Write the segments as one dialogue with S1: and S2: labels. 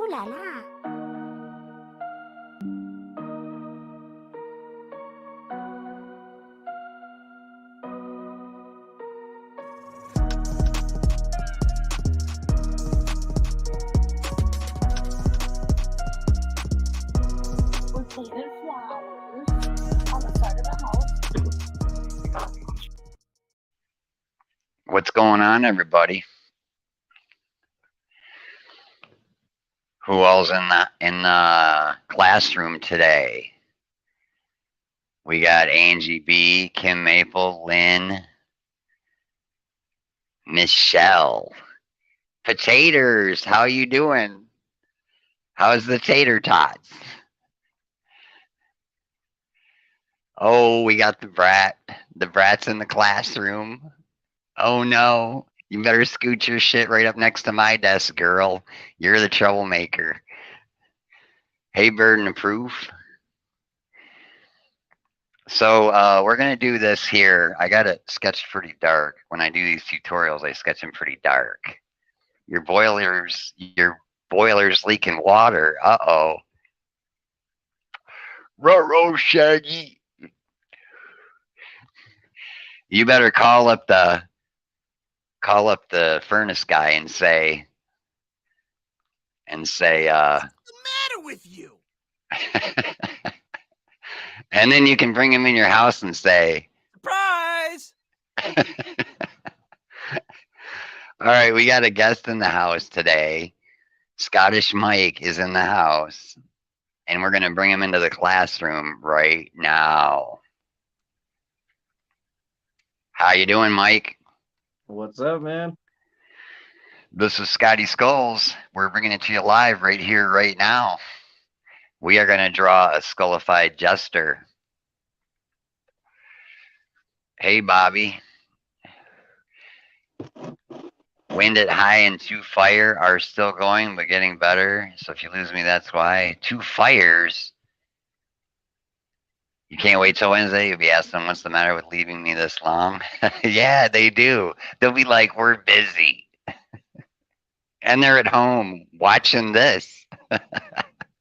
S1: là la. We planted flowers on the side of the house.
S2: What's going on, everybody? Who all's in the classroom today? We got Angie B, Kim Maple, Lynn, Michelle. Potatoes, how you doing? How's the tater tots? Oh, we got the brat. The brat's in the classroom. Oh no, you better scoot your shit right up next to my desk, girl. You're the troublemaker. Hey, burden of proof. So we're gonna do this here. I got it sketched pretty dark. When I do these tutorials, I sketch them pretty dark. Your boiler's leaking water. Uh-oh. Ruh-roh, Shaggy. You better call up the furnace guy and say
S3: What's the matter with you?
S2: And then you can bring him in your house and say,
S3: Surprise!
S2: all right, we got a guest in the house today. Scottish Mike is in the house, and we're going to bring him into the classroom right now. How you doing, Mike?
S4: What's up, man?
S2: This is scotteskullz. We're bringing it to you live right here, right now. We are going to draw a skullified jester. Hey, Bobby. Wind at high and 2 fire are still going, but getting better. So if you lose me, that's why. 2 fires. You can't wait till Wednesday. You'll be asking what's the matter with leaving me this long. Yeah, they do. They'll be like, we're busy. And they're at home watching this.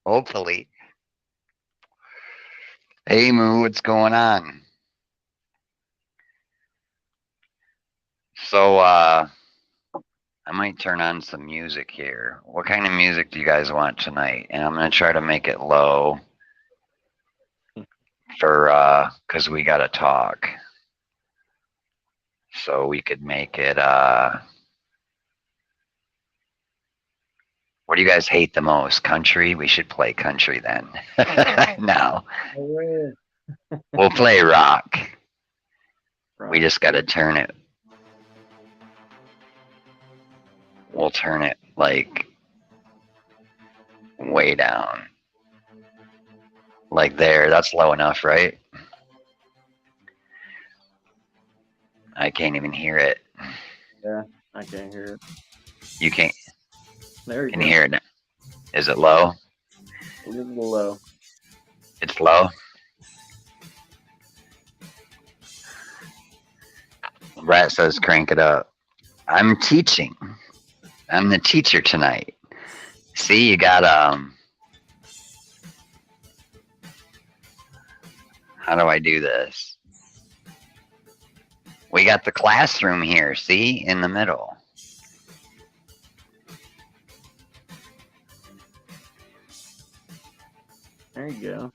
S2: Hopefully. Hey, Moo, what's going on? So, I might turn on some music here. What kind of music do you guys want tonight? And I'm going to try to make it low for, because we got to talk. So we could make it, what do you guys hate the most? Country? We should play country then. No. We'll play rock. We just got to turn it. We'll turn it like way down. Like there. That's low enough, right? I can't even hear it.
S4: Yeah, I can't hear it.
S2: You can't.
S4: There you
S2: Can
S4: go.
S2: you hear it now? Is it low?
S4: A little low.
S2: It's low. Rat says crank it up. I'm teaching. I'm the teacher tonight. See, you got how do I do this? We got the classroom here, see, in the middle.
S4: There you go.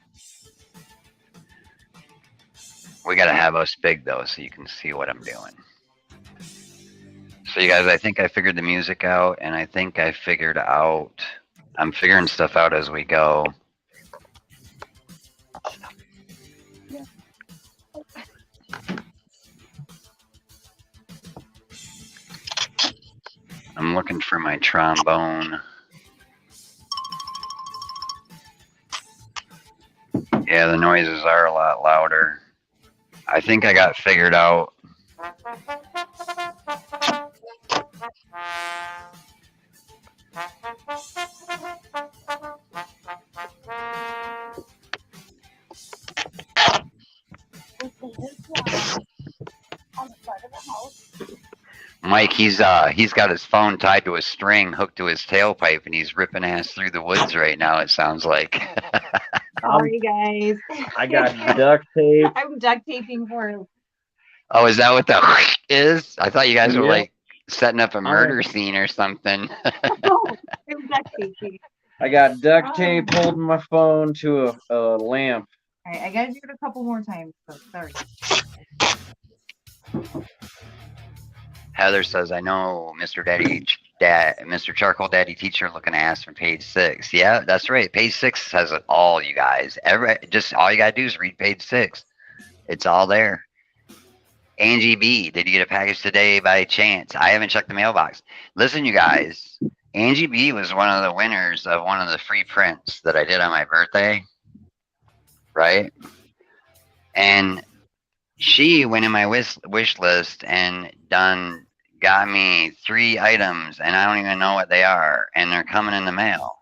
S2: We got to have us big, though, so you can see what I'm doing. So, you guys, I think I figured the music out, and I think I figured out... I'm figuring stuff out as we go. I'm looking for my trombone. Yeah, the noises are a lot louder. I think I got figured out. Mike, he's got his phone tied to a string hooked to his tailpipe, and he's ripping ass through the woods right now. It sounds like.
S1: Sorry, guys.
S4: I got duct tape.
S1: I'm duct taping for.
S2: Oh, is that what the is? I thought you guys were
S4: Yeah.
S2: like setting up a murder scene or something.
S1: No, I'm duct taping.
S4: I got duct tape holding my phone to a lamp.
S1: All right, I gotta do it a couple more times. So sorry.
S2: Heather says, "I know, Mr. Mr. Charcoal Daddy Teacher looking ass from page 6." Yeah, that's right. Page 6 has it all, you guys. Just all you gotta do is read page 6. It's all there. Angie B, did you get a package today by chance? I haven't checked the mailbox. Listen, you guys. Angie B was one of the winners of one of the free prints that I did on my birthday. Right? And she went in my wish list and got me 3 items, and I don't even know what they are, and they're coming in the mail.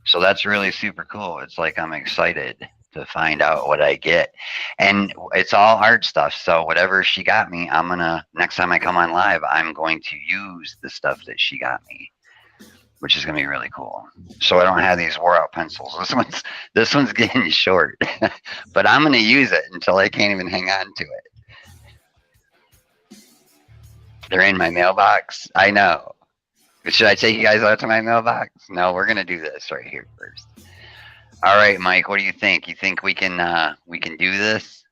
S2: So that's really super cool. It's like I'm excited to find out what I get, and it's all art stuff. So whatever she got me, next time I come on live, I'm going to use the stuff that she got me, which is gonna be really cool. So I don't have these wore out pencils. This one's getting short, but I'm gonna use it until I can't even hang on to it. They're in my mailbox. I know. Should I take you guys out to my mailbox? No, we're gonna do this right here first. All right, Mike. What do you think? You think we can do this?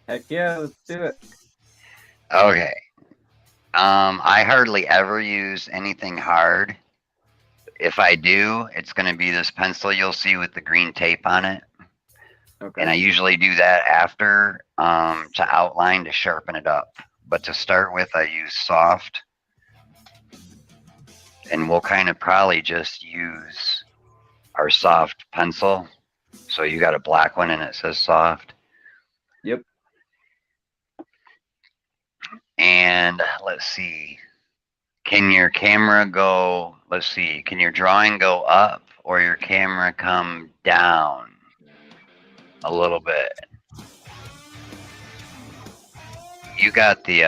S4: Heck yeah, let's do it.
S2: Okay. I hardly ever use anything hard. If I do, it's going to be this pencil you'll see with the green tape on it.
S4: Okay.
S2: And I usually do that after to outline to sharpen it up. But to start with, I use soft. And we'll kind of probably just use our soft pencil. So you got a black one and it says soft.
S4: Yep.
S2: And let's see. Can your camera go, let's see, can your drawing go up or your camera come down a little bit? You got the,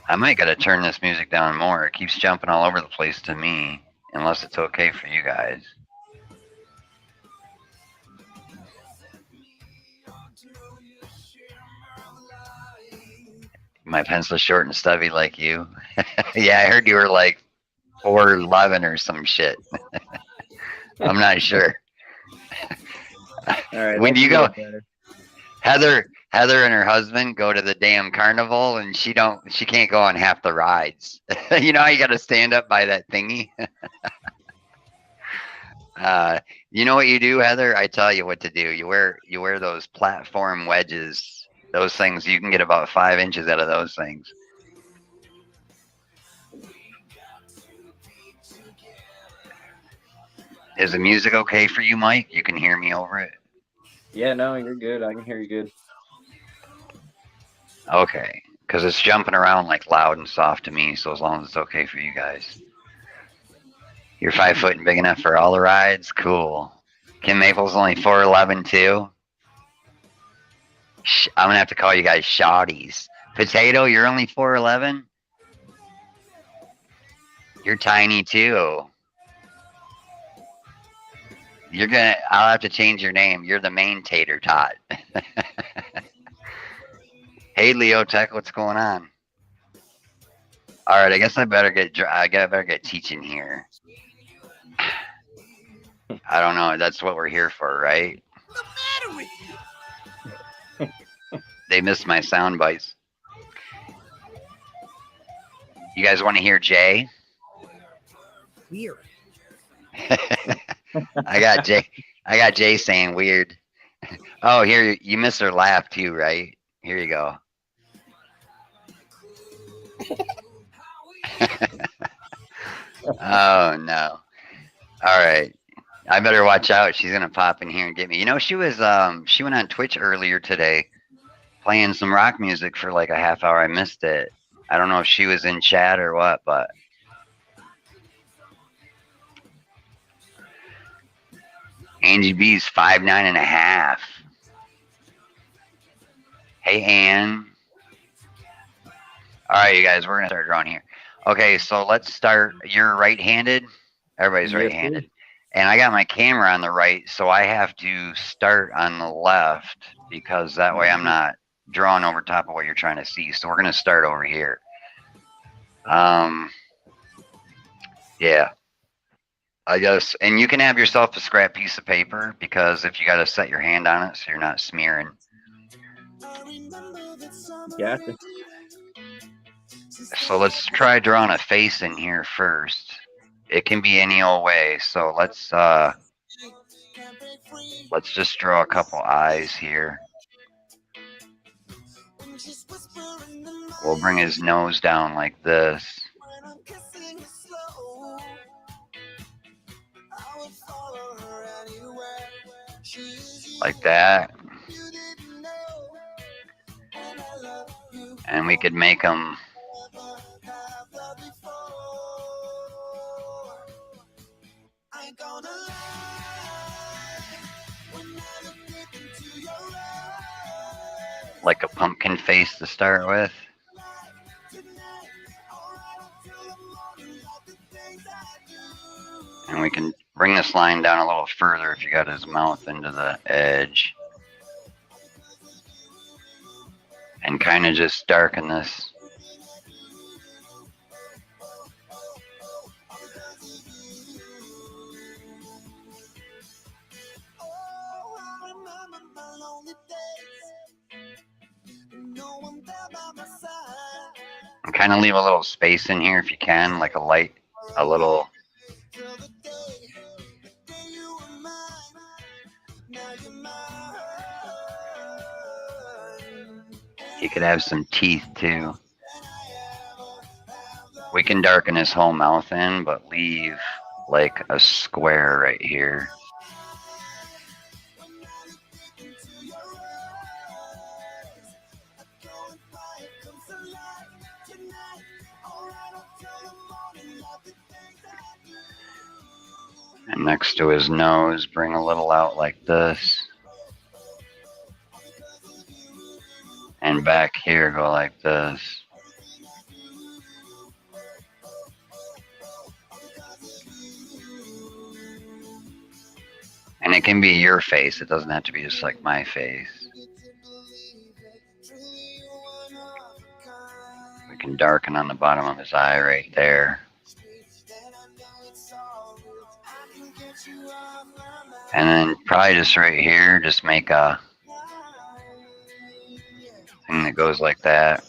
S2: I might gotta turn this music down more. It keeps jumping all over the place to me, unless it's okay for you guys. My pencil's short and stubby like you. Yeah, I heard you were like 4'11" or some shit. I'm not sure.
S4: All right.
S2: When do you go?
S4: Better.
S2: Heather and her husband go to the damn carnival, and she can't go on half the rides. You know how you got to stand up by that thingy. You know what you do, Heather? I tell you what to do. You wear those platform wedges. Those things, you can get about 5 inches out of those things. Is the music okay for you, Mike? You can hear me over it?
S4: Yeah, no, you're good. I can hear you good.
S2: Okay, because it's jumping around like loud and soft to me, so as long as it's okay for you guys. You're 5 foot and big enough for all the rides? Cool. Kim Maple's only 4'11" too? I'm going to have to call you guys shawties. Potato, you're only 4'11"? You're tiny too. I'll have to change your name. You're the main tater tot. Hey, Leo Tech, what's going on? All right, I guess I better get teaching here. I don't know. That's what we're here for, right?
S3: What's the matter with you?
S2: They missed my sound bites. You guys want to hear Jay?
S3: Weird.
S2: I got Jay saying weird. Oh, here, you missed her laugh too, right? Here you go. Oh no. All right. I better watch out. She's gonna pop in here and get me. You know, she went on Twitch earlier today playing some rock music for like a half hour. I missed it. I don't know if she was in chat or what, but Angie B's 5'9.5". Hey, Ann. All right, you guys, we're gonna start drawing here. Okay, so let's start. You're right-handed. Everybody's
S4: Yes,
S2: right-handed, and I got my camera on the right, so I have to start on the left because that way I'm not drawing over top of what you're trying to see. So we're gonna start over here. Yeah. I guess, and you can have yourself a scrap piece of paper because if you got to set your hand on it so you're not smearing.
S4: Gotcha.
S2: So let's try drawing a face in here first. It can be any old way. So let's just draw a couple eyes here. We'll bring his nose down like this. Like that. And we could make them like a pumpkin face to start with. And we can bring this line down a little further if you got his mouth into the edge. And kind of just darken this. And kind of leave a little space in here if you can, like a little. He could have some teeth too. We can darken his whole mouth in, but leave like a square right here. And next to his nose, bring a little out like this. And back here, go like this. And it can be your face. It doesn't have to be just like my face. We can darken on the bottom of his eye right there. And then probably just right here, just make a thing that goes like that.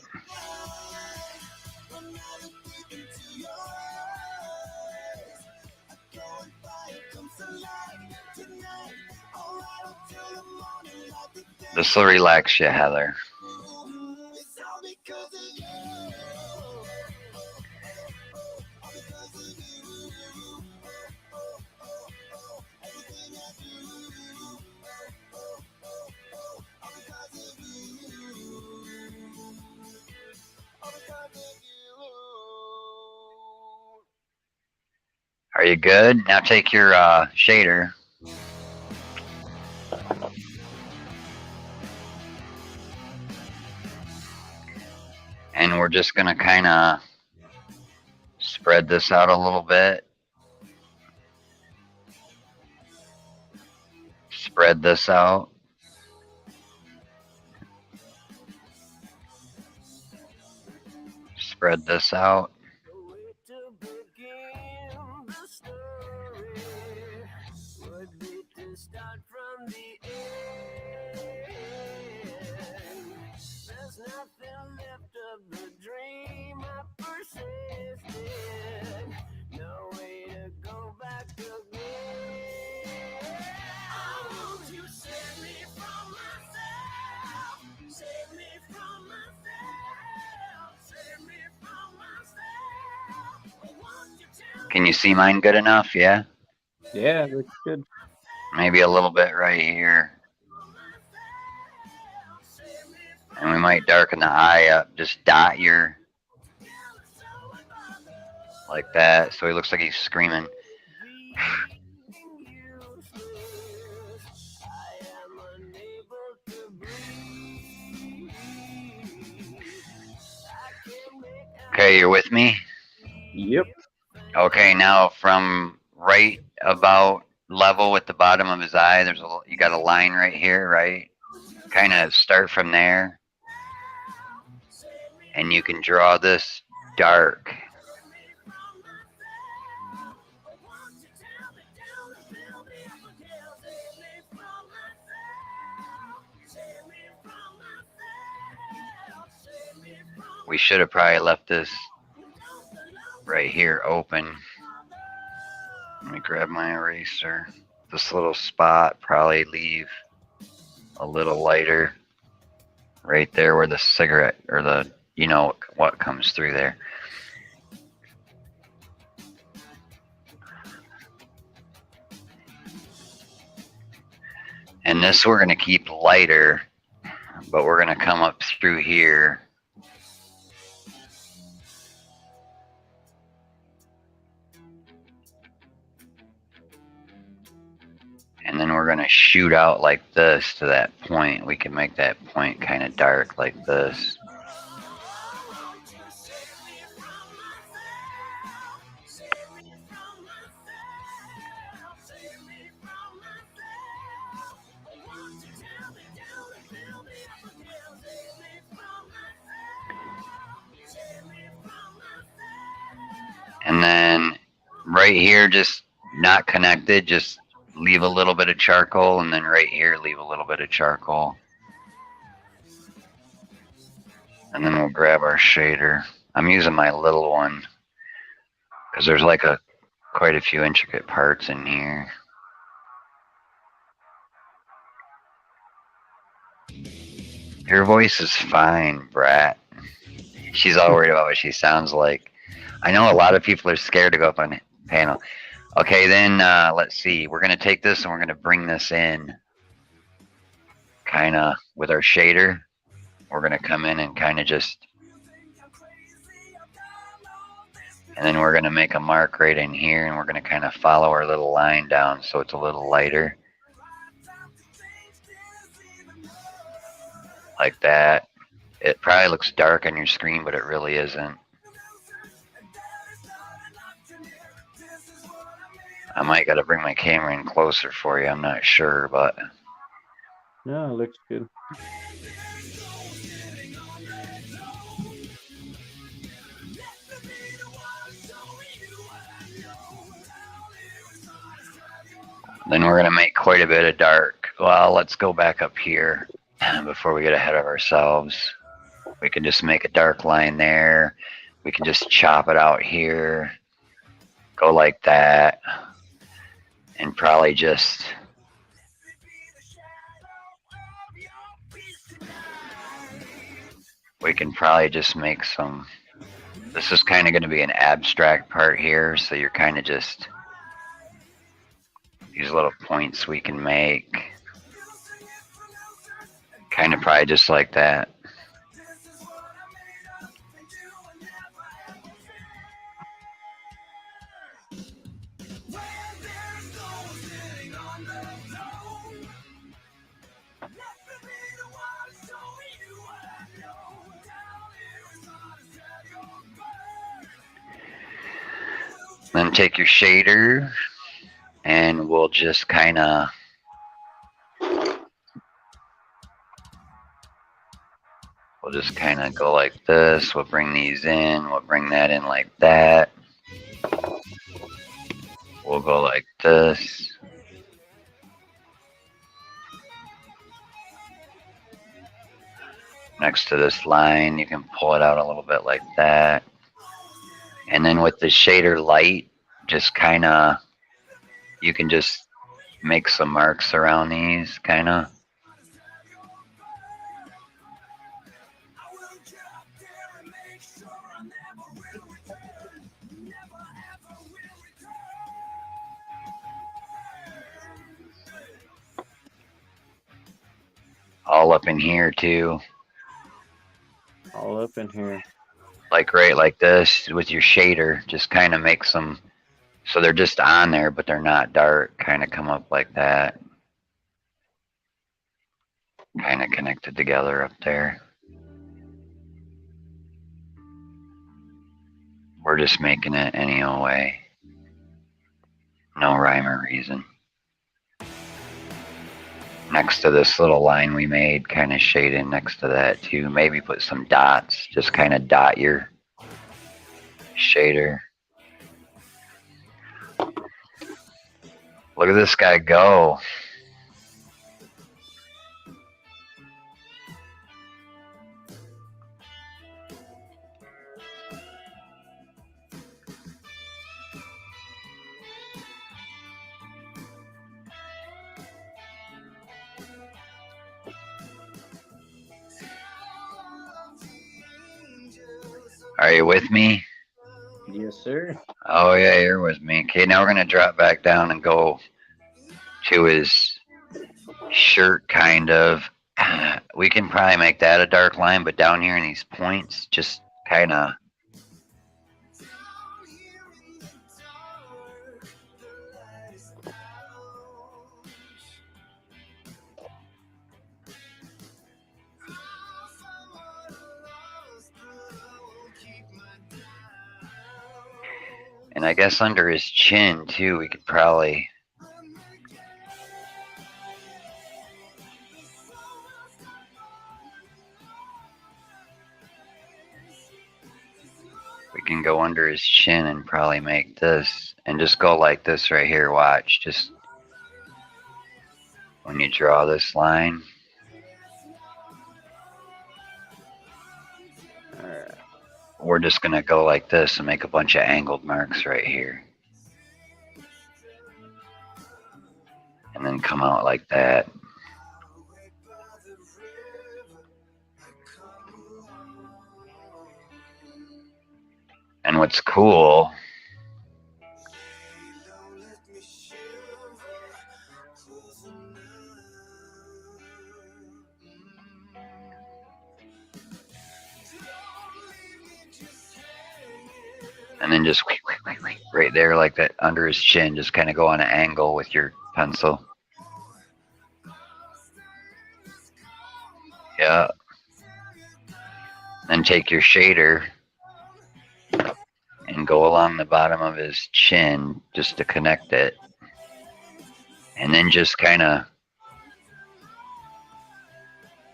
S2: This will relax you, Heather. Are you good? Now take your shader. And we're just going to kind of spread this out a little bit. Spread this out. Spread this out. Can you see mine good enough? Yeah?
S4: Yeah, looks good.
S2: Maybe a little bit right here. And we might darken the eye up. Just dot your... like that. So he looks like he's screaming. Okay, you're with me?
S4: Yep.
S2: Okay, now from right about level with the bottom of his eye, you got a line right here, right? Kind of start from there. And you can draw this dark. We should have probably left this right here open. Let me grab my eraser. This little spot probably leave a little lighter right there where the cigarette or the, you know, what comes through there. And this we're going to keep lighter, but we're going to come up through here. And then we're going to shoot out like this to that point. We can make that point kind of dark like this. And then right here, just not connected, just leave a little bit of charcoal, and then right here, leave a little bit of charcoal. And then we'll grab our shader. I'm using my little one because there's like quite a few intricate parts in here. Your voice is fine, Brat. She's all worried about what she sounds like. I know a lot of people are scared to go up on the panel. Okay, then let's see. We're going to take this and we're going to bring this in kind of with our shader. We're going to come in and kind of just, and then we're going to make a mark right in here, and we're going to kind of follow our little line down so it's a little lighter. Like that. It probably looks dark on your screen, but it really isn't. I might got to bring my camera in closer for you. I'm not sure, but
S4: Yeah, it looks good.
S2: then we're going to make quite a bit of dark. Well, let's go back up here before we get ahead of ourselves. We can just make a dark line there. We can just chop it out here. Go like that. And probably just we can probably just make some, this is kind of going to be an abstract part here, so you're kind of just, these little points we can make, kind of probably just like that. Then take your shader and we'll just kind of go like this. We'll bring these in. We'll bring that in like that. We'll go like this. Next to this line, you can pull it out a little bit like that. And then with the shader light, just kind of, you can just make some marks around these, kind of. All up in here too.
S4: All up in here.
S2: Like right like this with your shader, just kind of make some, so they're just on there, but they're not dark. Kind of come up like that. Kind of connected together up there. We're just making it any old way. No rhyme or reason. Next to this little line we made, kind of shade in next to that too. Maybe put some dots, just kind of dot your shader. Look at this guy go. Are you with me?
S4: Yes, sir.
S2: Oh yeah, you're with me. Okay, now we're gonna drop back down and go to his shirt, kind of. We can probably make that a dark line, but down here in these points, just kind of. And I guess under his chin too, we could probably. We can go under his chin and probably make this, and just go like this right here, watch, just when you draw this line.
S4: Alright.
S2: We're just gonna go like this and make a bunch of angled marks right here. And then come out like that. And what's cool, and then just right there like that under his chin, just kind of go on an angle with your pencil. Yeah. Then take your shader and go along the bottom of his chin just to connect it. And then just kind of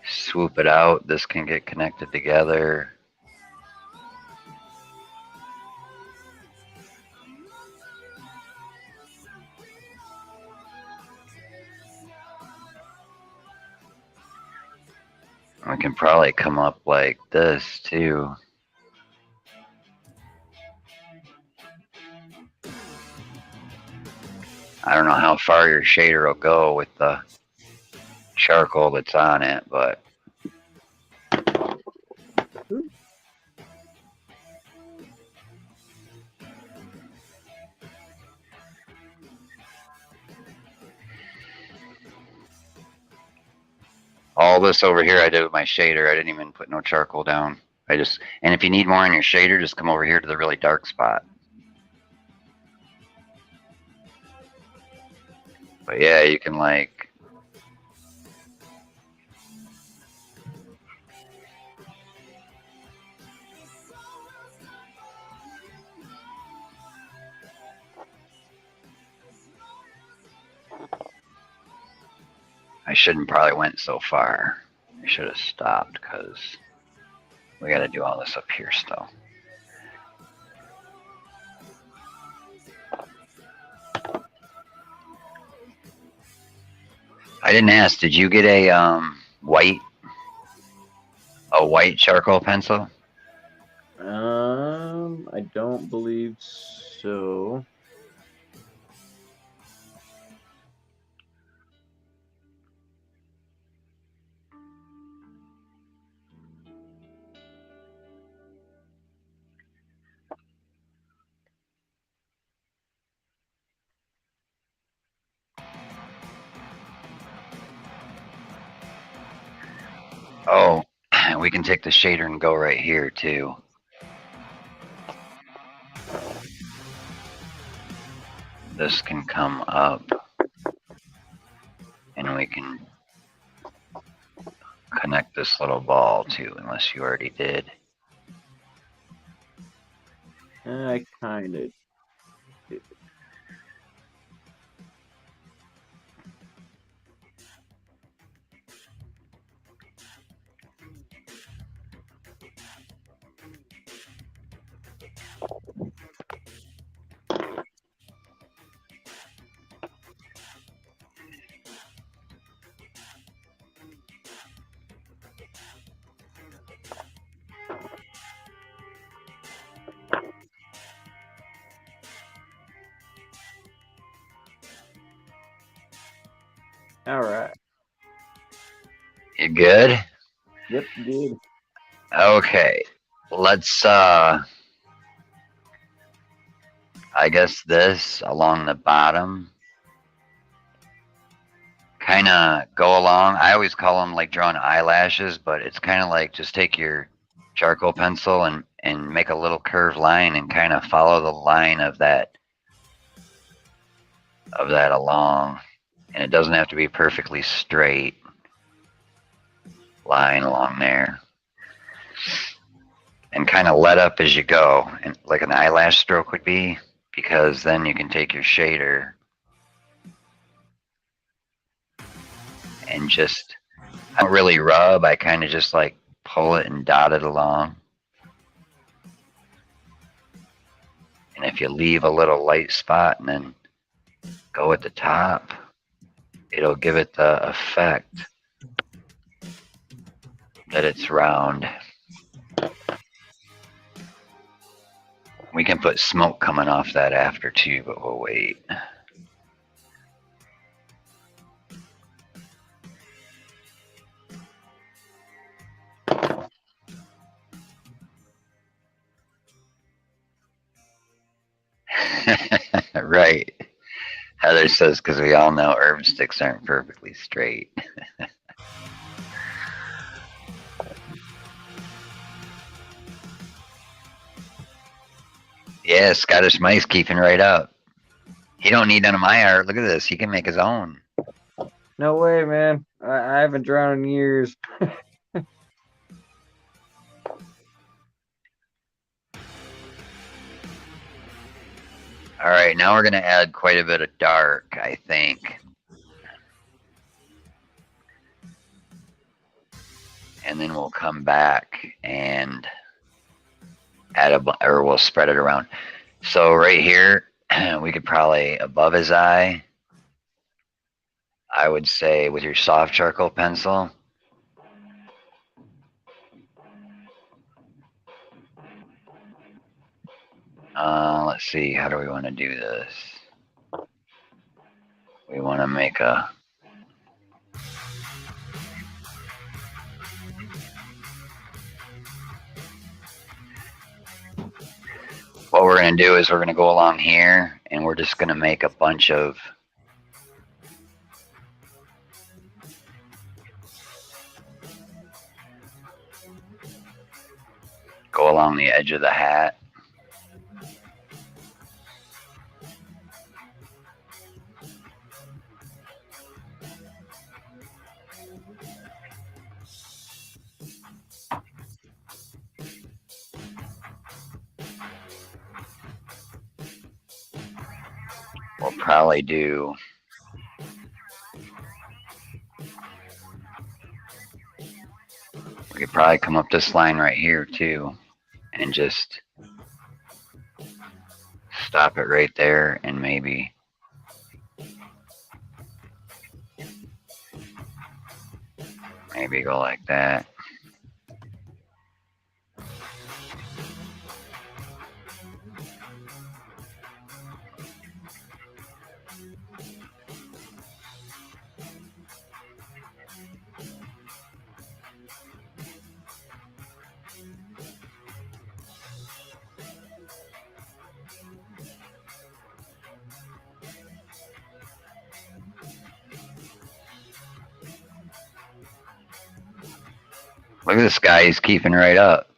S2: swoop it out. This can get connected together. We can probably come up like this too. I don't know how far your shader will go with the charcoal that's on it, but all this over here I did with my shader. I didn't even put no charcoal down. And if you need more on your shader, just come over here to the really dark spot. But yeah, you can like, I shouldn't probably went so far. I should have stopped because we got to do all this up here still. I didn't ask, did you get a white charcoal pencil?
S4: I don't believe so.
S2: Oh, we can take the shader and go right here too. This can come up and we can connect this little ball too, unless you already did.
S4: I kind of. All right.
S2: You good?
S4: Yep, good.
S2: Okay. Let's I guess this along the bottom. Kind of go along. I always call them like drawing eyelashes, but it's kind of like just take your charcoal pencil and make a little curved line and kind of follow the line of that along. And it doesn't have to be perfectly straight line along there. And kind of let up as you go, and like an eyelash stroke would be, because then you can take your shader and just, I don't really rub, I kind of just like pull it and dot it along. And if you leave a little light spot and then go at the top, it'll give it the effect that it's round. We can put smoke coming off that after too, but we'll wait. Right. Heather says, because we all know herb sticks aren't perfectly straight. Yeah, Scottish Mice keeping right up. He don't need none of my art. Look at this. He can make his own.
S4: No way, man. I haven't drawn in years.
S2: All right, now we're going to add quite a bit of dark, I think. And then we'll come back and add or we'll spread it around. So right here, we could probably, above his eye, I would say with your soft charcoal pencil, let's see, how do we want to do this? We want to make a, what we're going to do is we're going to go along here and we're just going to make a bunch of go along the edge of the hat. We'll probably do we could probably come up this line right here too and just stop it right there and maybe go like that. Look at this guy, he's keeping right up.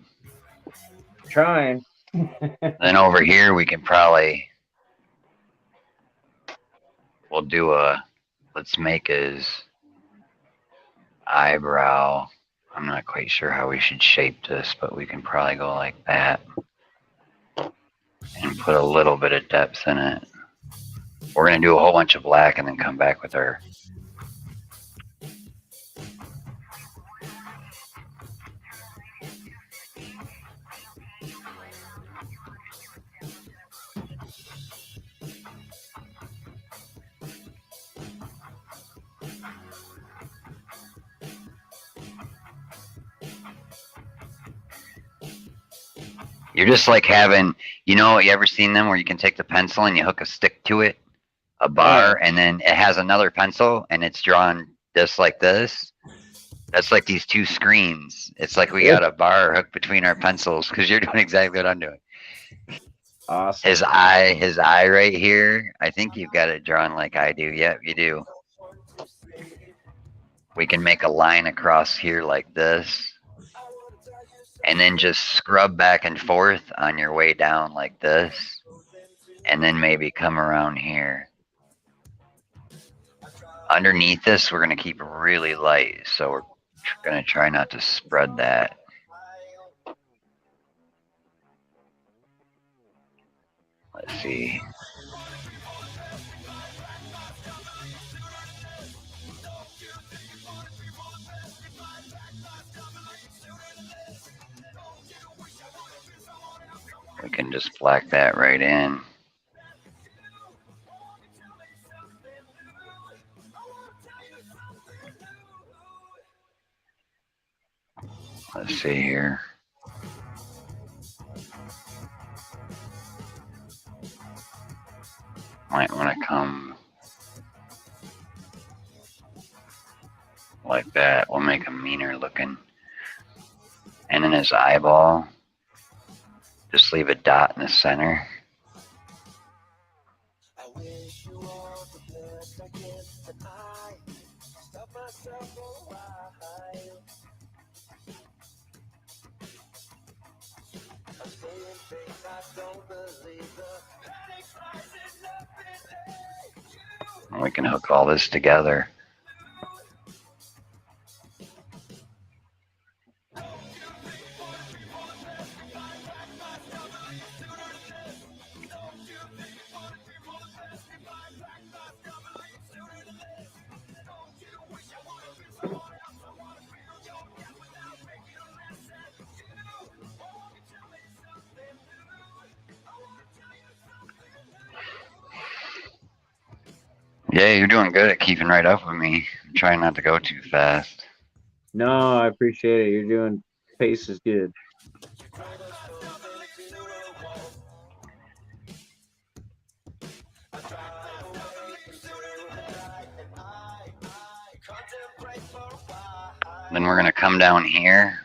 S4: Trying.
S2: Then over here we can probably, we'll do a, let's make his eyebrow. I'm not quite sure how we should shape this, but we can probably go like that. and put a little bit of depth in it. We're going to do a whole bunch of black and then come back with our... You're just like having, you know, you ever seen them where you can take the pencil and you hook a stick to it, a bar, and then it has another pencil and it's drawn just like this? That's like these two screens. It's like we got a bar hooked between our pencils because you're doing exactly what I'm doing.
S4: Awesome.
S2: His eye right here. I think you've got it drawn like I do. Yep, you do. We can make a line across here like this. And then just scrub back and forth on your way down like this. And then maybe come around here. Underneath this, we're going to keep it really light. So we're going to try not to spread that. Let's see. We can just black that right in. Let's see here. Might want to come like that. We'll make him meaner looking. And then his eyeball, just leave a dot in the center. And we can hook all this together. Yeah, you're doing good at keeping right up with me. I'm trying not to go too fast.
S4: No, I appreciate it. You're doing pace is good.
S2: Then we're going to come down here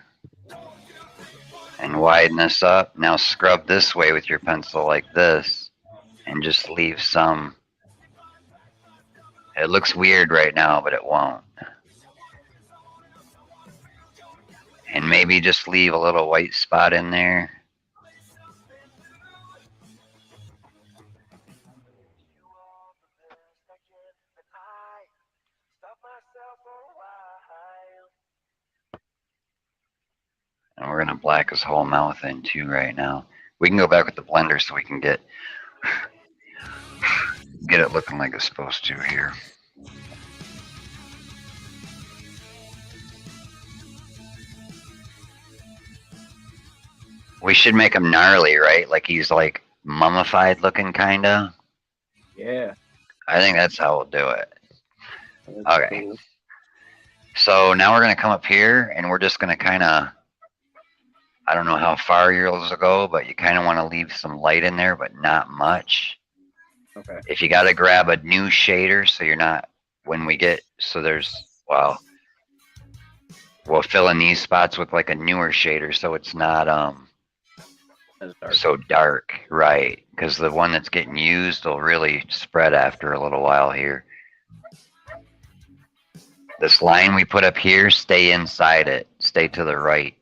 S2: and widen this up. Now scrub this way with your pencil like this and just leave some. It looks weird right now, but it won't. And maybe just leave a little white spot in there. And we're going to black his whole mouth in too right now. We can go back with the blender so we can get it looking like it's supposed to here. We should make him gnarly, right? Like he's like mummified looking, kind of.
S4: Yeah.
S2: I think that's how we'll do it.
S4: That's
S2: Okay.
S4: cool.
S2: So now we're going to come up here and we're just going to kind of, I don't know how far yours will go, but you kind of want to leave some light in there, but not much.
S4: Okay.
S2: If you got to grab a new shader so you're not, when we get, so there's, well, we'll fill in these spots with like a newer shader so it's not
S4: That's dark.
S2: so dark, right? Because the one that's getting used will really spread after a little while here. This line we put up here, stay inside it. Stay to the right.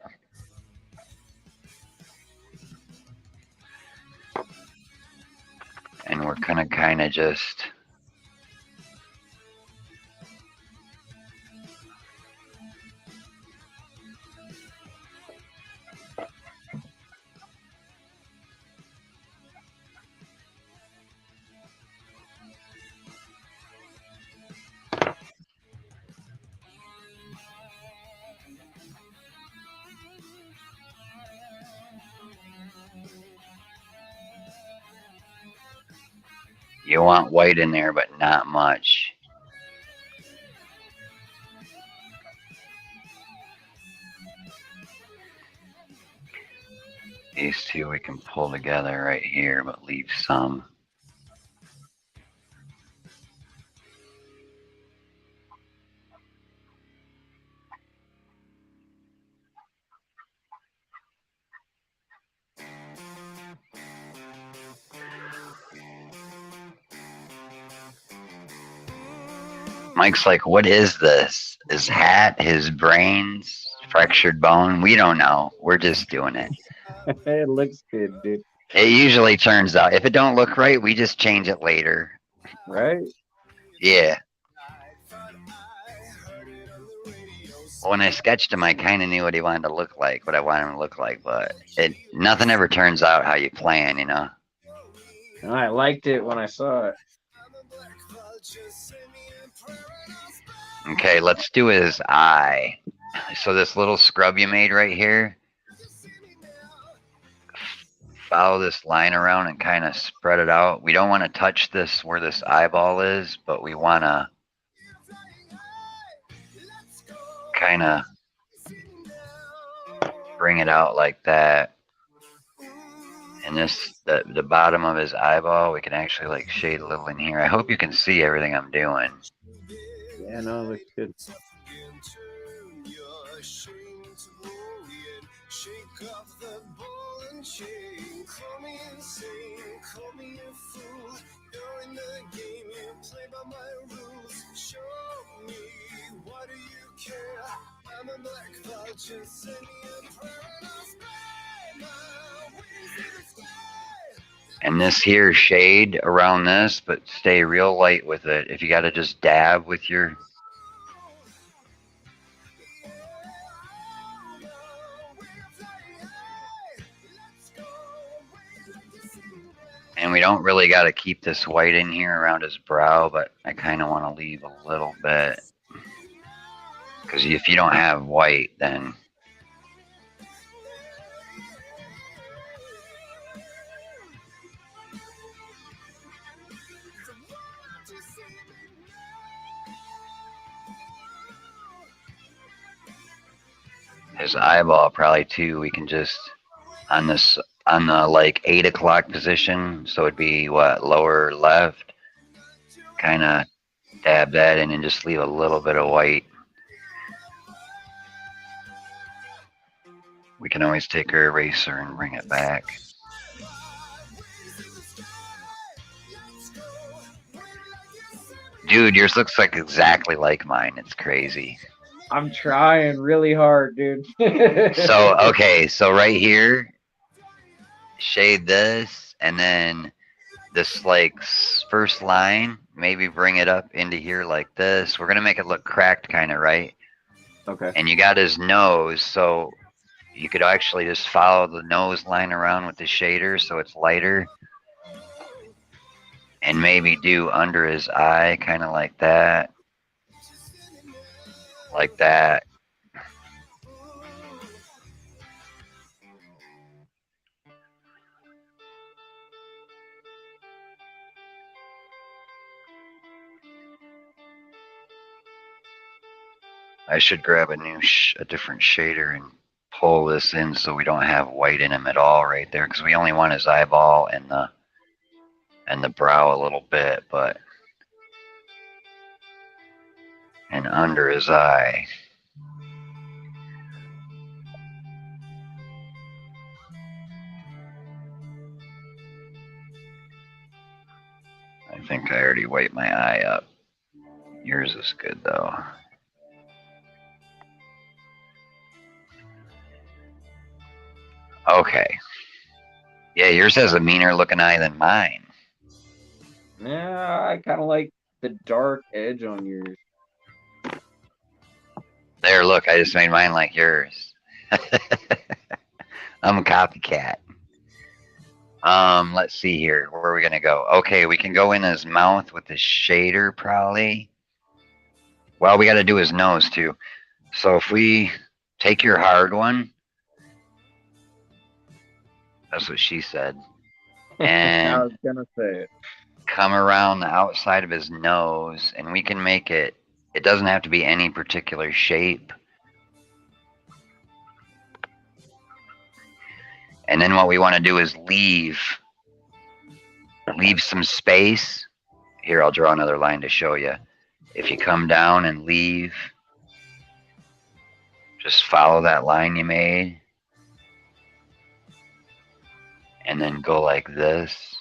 S2: And we're gonna kind of just You want white in there, but not much. These two we can pull together right here, but leave some. Mike's like, what is this? His hat, his brains, fractured bone? We don't know. We're just doing it.
S4: It looks good, dude.
S2: It usually turns out. If it don't look right, we just change it later.
S4: Right?
S2: Yeah. When I sketched him, I kind of knew what he wanted to look like, what I wanted him to look like, but nothing ever turns out how you plan, you know?
S4: And I liked it when I saw it.
S2: Okay, let's do his eye. So this little scrub you made right here, follow this line around and kind of spread it out. We don't want to touch this where this eyeball is, but we want to kind of bring it out like that. And this, the bottom of his eyeball, we can actually like shade a little in here. I hope you can see everything I'm doing.
S4: Yeah, no, it looks good.
S2: And this here shade around this, but stay real light with it. If you got to just dab with your... And we don't really got to keep this white in here around his brow, but I kind of want to leave a little bit. Because if you don't have white, then... his eyeball probably too, we can just, on this, on the like 8 o'clock position, so it'd be what, lower left, kind of dab that in and just leave a little bit of white. We can always take our eraser and bring it back. Dude, yours looks like exactly like mine. It's crazy.
S4: I'm trying really hard, dude.
S2: So, okay, so right here, shade this, and then this like first line, maybe bring it up into here like this. We're gonna make it look cracked kind of, right?
S4: Okay.
S2: And you got his nose, so you could actually just follow the nose line around with the shader so it's lighter. And maybe do under his eye, kind of like that. Like that. I should grab a different shader and pull this in so we don't have white in him at all right there, because we only want his eyeball and the brow a little bit, but and under his eye. I think I already wiped my eye up. Yours is good though. Okay. Yeah, yours has a meaner looking eye than mine.
S4: Yeah, I kind of like the dark edge on yours.
S2: There, look, I just made mine like yours. I'm a copycat. Let's see here. Where are we gonna go? Okay, we can go in his mouth with the shader probably. Well, we gotta do his nose too. So if we take your hard one, that's what she said.
S4: I
S2: And
S4: was gonna say it.
S2: come around the outside of his nose, and we can make it, it doesn't have to be any particular shape. And then what we want to do is leave some space. Here, I'll draw another line to show you. If you come down and leave, just follow that line you made. And then go like this.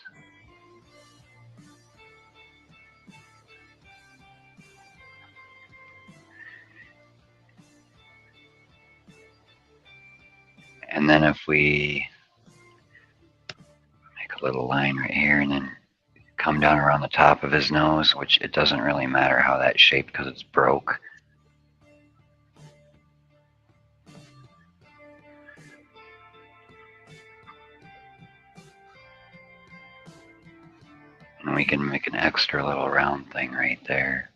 S2: And then if we make a little line right here and then come down around the top of his nose, which it doesn't really matter how that's shaped because it's broke. And we can make an extra little round thing right there.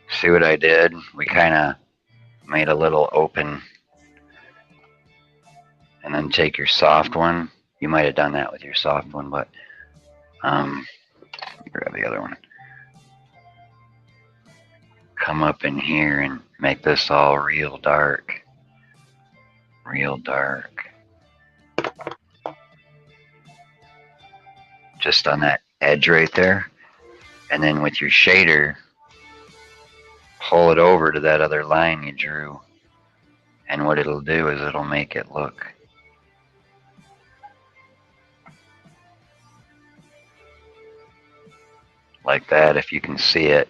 S2: See what I did? We kind of made a little open. And then take your soft one. You might have done that with your soft one, but grab the other one. Come up in here and make this all real dark. Real dark. Just on that edge right there. And then with your shader, pull it over to that other line you drew. And what it'll do is it'll make it look like that, if you can see it.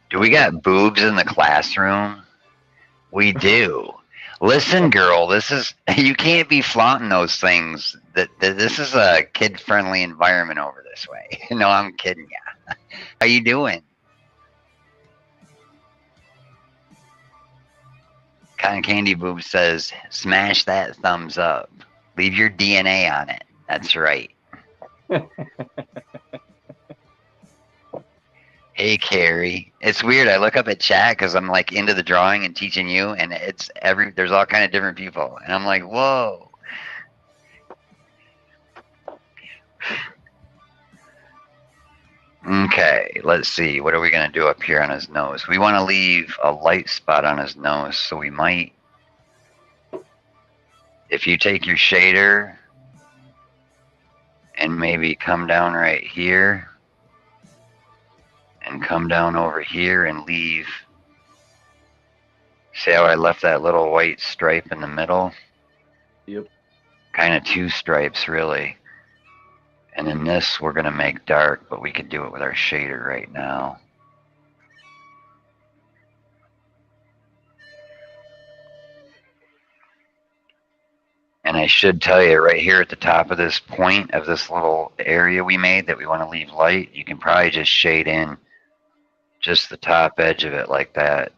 S2: Do we got boobs in the classroom? We do. Listen, girl, this is, you can't be flaunting those things. This is a kid-friendly environment over this way. No, I'm kidding ya. How you doing? Cotton Candy Boob says, smash that thumbs up. Leave your DNA on it. That's right. Hey, Carrie. It's weird. I look up at chat because I'm like into the drawing and teaching you, and there's all kind of different people, and I'm like, whoa. Okay, let's see. What are we gonna do up here on his nose? We want to leave a light spot on his nose, so we might. If you take your shader and maybe come down right here. And come down over here and leave. See how I left that little white stripe in the middle?
S4: Yep.
S2: Kind of two stripes, really. And then this we're going to make dark, but we could do it with our shader right now. And I should tell you, right here at the top of this point of this little area we made that we want to leave light, you can probably just shade in just the top edge of it like that.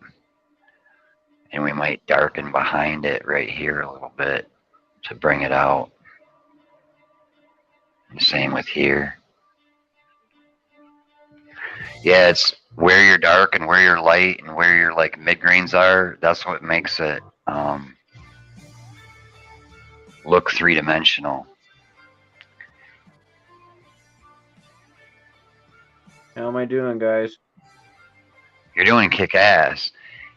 S2: And we might darken behind it right here a little bit to bring it out. And same with here. Yeah, it's where you're dark and where you're light and where your like mid-grains are. That's what makes it look three-dimensional.
S4: How am I doing, guys?
S2: You're doing kick-ass.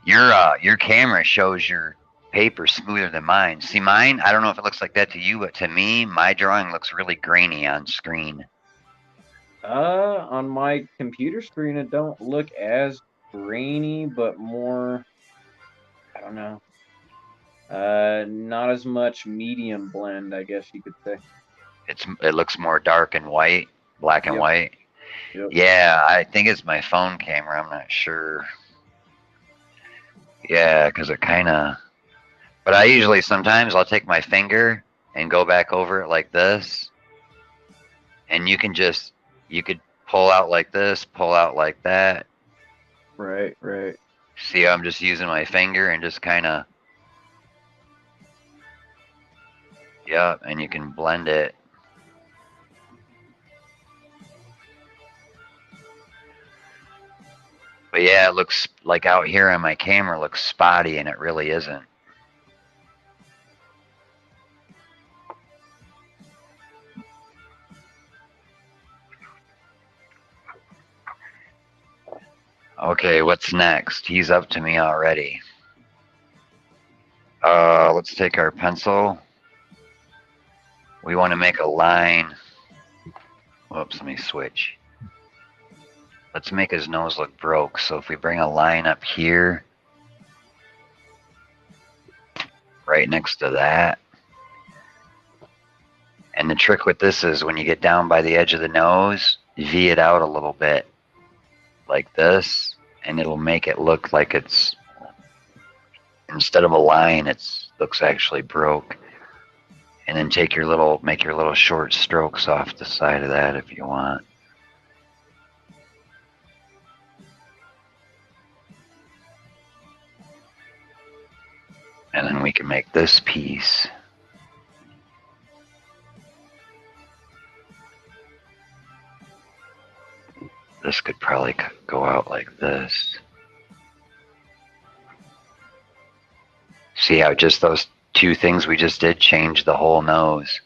S2: Your camera shows your paper smoother than mine. See, mine, I don't know if it looks like that to you, but to me, my drawing looks really grainy on screen.
S4: On my computer screen, it don't look as grainy, but more, I don't know. Not as much medium blend, I guess you could say.
S2: It looks more dark and white, black and
S4: Yep.
S2: white.
S4: Yep.
S2: Yeah, I think it's my phone camera. I'm not sure. Yeah, because it kind of... But I usually, sometimes I'll take my finger and go back over it like this. And you could pull out like this, pull out like that.
S4: Right, right.
S2: See how I'm just using my finger and just kind of, yep, and you can blend it. But yeah, it looks like out here on my camera looks spotty, and it really isn't. Okay, what's next? He's up to me already. Let's take our pencil. We want to make a line. Whoops, let me switch. Let's make his nose look broke. So if we bring a line up here, right next to that. And the trick with this is when you get down by the edge of the nose, V it out a little bit like this, and it'll make it look like it's, instead of a line, it looks actually broke. And then make your little short strokes off the side of that if you want. And then we can make this piece. This could probably go out like this. See how just those two things we just did change the whole nose.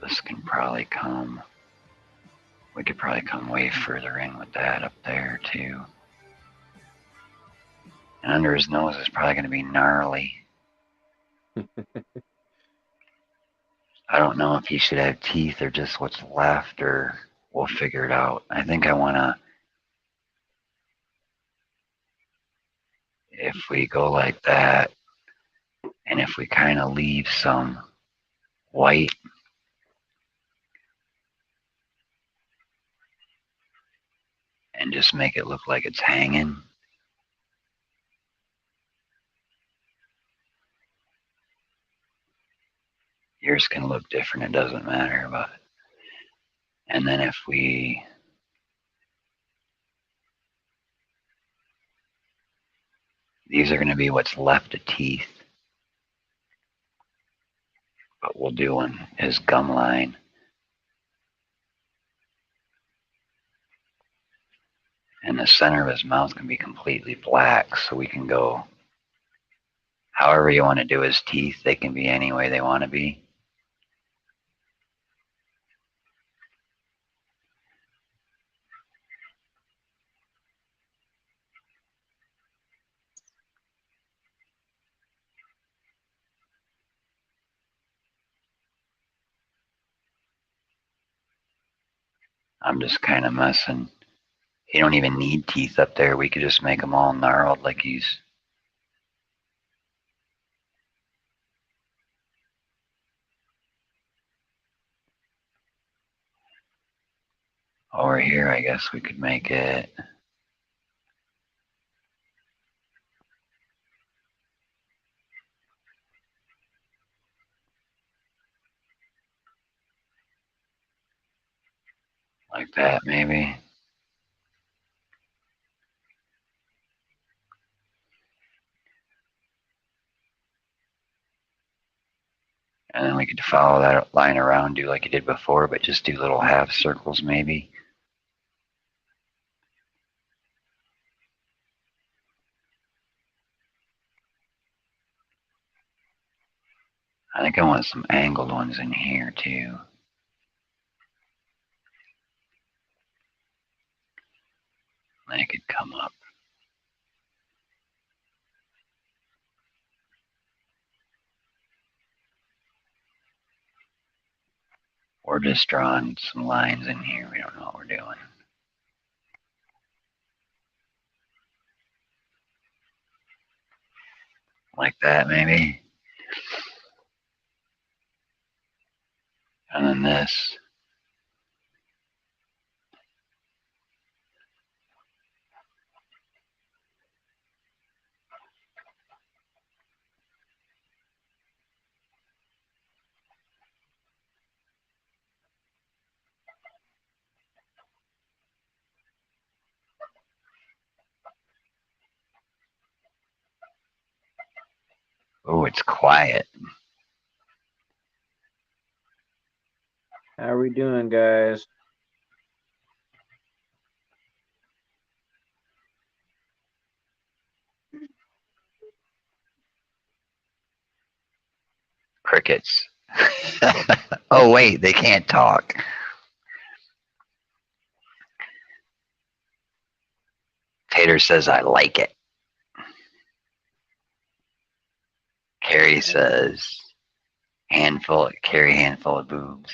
S2: This can probably come, we could probably come way further in with that up there too. And under his nose is probably going to be gnarly. I don't know if he should have teeth or just what's left, or we'll figure it out. I think I want to, if we go like that, and if we kind of leave some white, and just make it look like it's hanging. Yours can look different, it doesn't matter, but, and then if we, these are going to be what's left of teeth, but we'll do one, his gum line. And the center of his mouth can be completely black, so we can go however you want to do his teeth. They can be any way they want to be. I'm just kind of messing. You don't even need teeth up there. We could just make them all gnarled like he's. Over here, I guess we could make it. Like that, maybe. And then we could follow that line around, do like you did before, but just do little half circles maybe. I think I want some angled ones in here too. They could come up. We're just drawing some lines in here. We don't know what we're doing. like that, maybe. And then this. Oh, it's quiet.
S4: How are we doing, guys?
S2: Crickets. Oh, wait, they can't talk. Tater says, I like it. Carrie says, Carrie handful of boobs.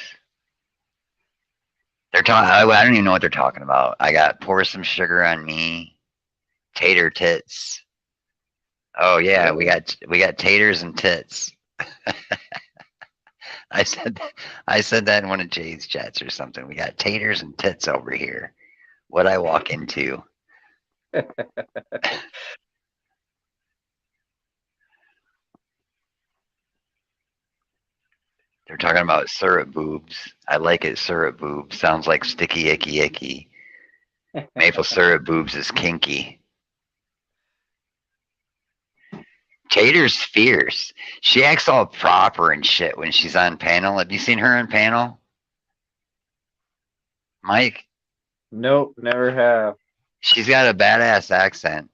S2: They're talking. I don't even know what they're talking about. I got pour some sugar on me. Tater tits. Oh yeah, we got taters and tits. I said that in one of Jay's chats or something. We got taters and tits over here. What I walk into. They're talking about syrup boobs. I like it, syrup boobs. Sounds like sticky, icky, icky. Maple syrup boobs is kinky. Tater's fierce. She acts all proper and shit when she's on panel. Have you seen her on panel? Mike?
S4: Nope, never have.
S2: She's got a badass accent.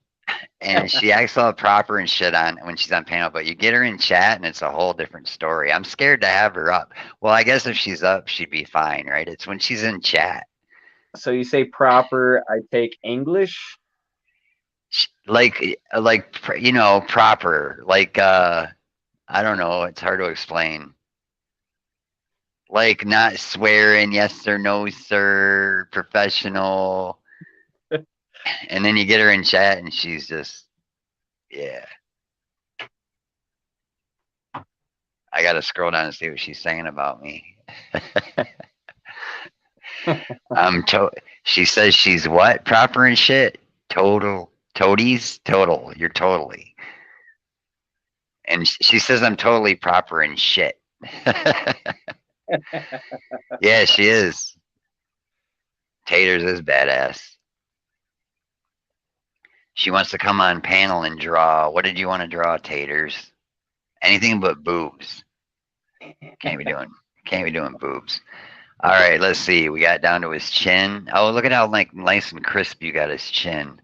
S2: And she acts all proper and shit on when she's on panel, but you get her in chat and it's a whole different story. I'm scared to have her up. Well, I guess if she's up, she'd be fine, right? It's when she's in chat.
S4: So you say proper, I take English?
S2: Like you know, proper. Like I don't know, it's hard to explain. Like not swearing, yes sir, no sir, professional. And then you get her in chat and she's just, yeah. I gotta scroll down and see what she's saying about me. She says she's what? Proper and shit? Total. Toadies? Total. You're totally. And she says I'm totally proper and shit. Yeah, she is. Taters is badass. She wants to come on panel and draw. What did you want to draw, Taters? Anything but boobs. Can't be doing boobs. All right, let's see. We got down to his chin. Oh, look at how like nice and crisp you got his chin.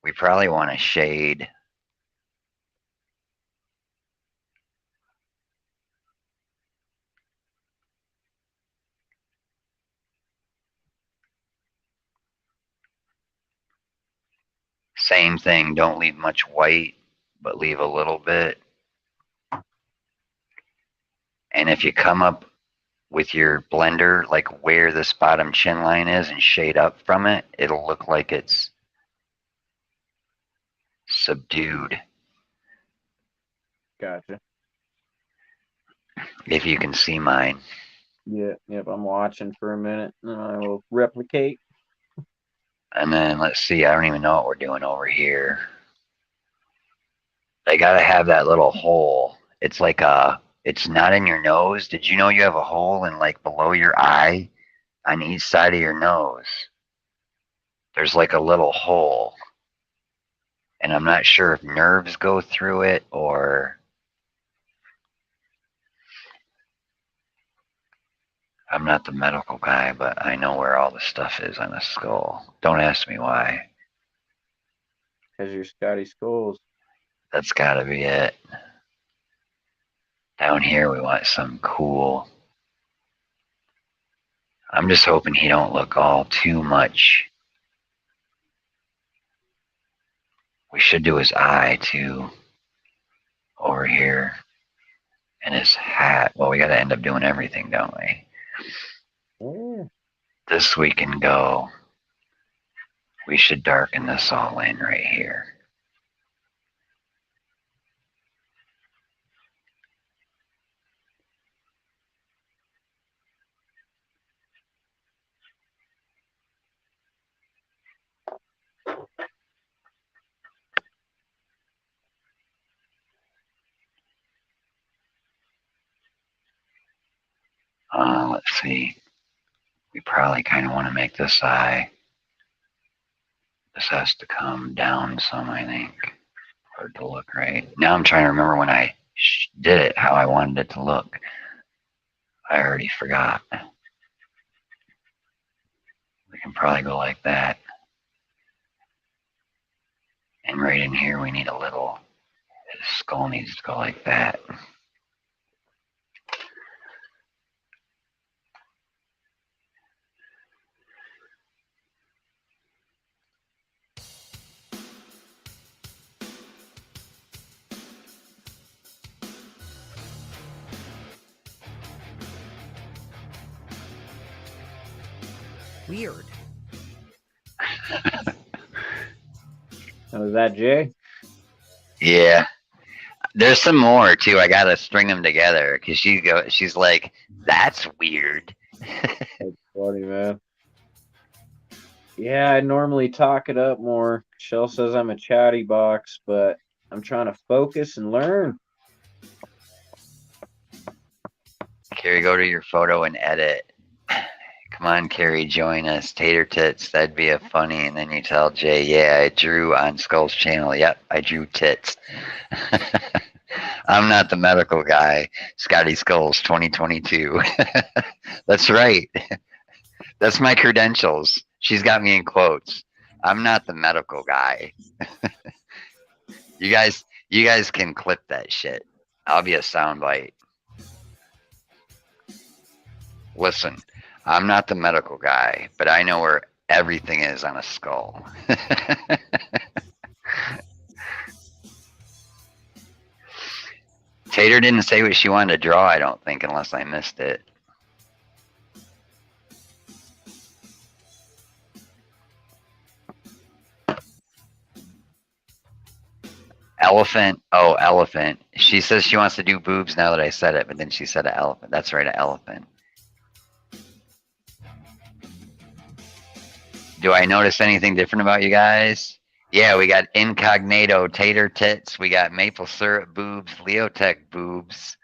S2: We probably want to shade. Same thing. Don't leave much white, but leave a little bit. And if you come up with your blender, like where this bottom chin line is and shade up from it, it'll look like it's subdued.
S4: Gotcha.
S2: If you can see mine.
S4: Yep, I'm watching for a minute, and I will replicate.
S2: And then let's see, I don't even know what we're doing over here. They gotta have that little hole. It's like it's not in your nose. Did you know you have a hole in like below your eye on each side of your nose? There's like a little hole. And I'm not sure if nerves go through it or I'm not the medical guy, but I know where all the stuff is on the skull. Don't ask me why.
S4: Because you're scotteskullz.
S2: That's gotta be it. Down here we want some cool. I'm just hoping he don't look all too much. We should do his eye too. Over here. And his hat. Well, we gotta end up doing everything, don't we?
S4: Yeah.
S2: This we can go. We should darken this all in right here. see. We probably kind of want to make this eye. This has to come down some, I think. Hard to look right. Now I'm trying to remember when I did it, how I wanted it to look. I already forgot. We can probably go like that. And right in here, we need a little, his skull needs to go like that.
S3: Weird.
S4: Oh, is that Jay?
S2: Yeah. There's some more too. I gotta string them together because she's like, that's weird.
S4: That's funny, man. Yeah, I normally talk it up more. Shell says I'm a chatty box, but I'm trying to focus and learn.
S2: Carrie, go to your photo and edit. Come on, Carrie, join us. Tater tits, that'd be a funny. And then you tell Jay, yeah, I drew on Skull's channel. Yep, I drew tits. I'm not the medical guy. scotteskullz 2022. That's right. That's my credentials. She's got me in quotes. I'm not the medical guy. You guys can clip that shit. I'll be a soundbite. Listen, I'm not the medical guy, but I know where everything is on a skull. Tater didn't say what she wanted to draw, I don't think, unless I missed it. Elephant. Oh, elephant. She says she wants to do boobs now that I said it, but then she said an elephant. That's right, an elephant. Do I notice anything different about you guys? Yeah, we got incognito tater tits. We got maple syrup boobs, Leotech boobs.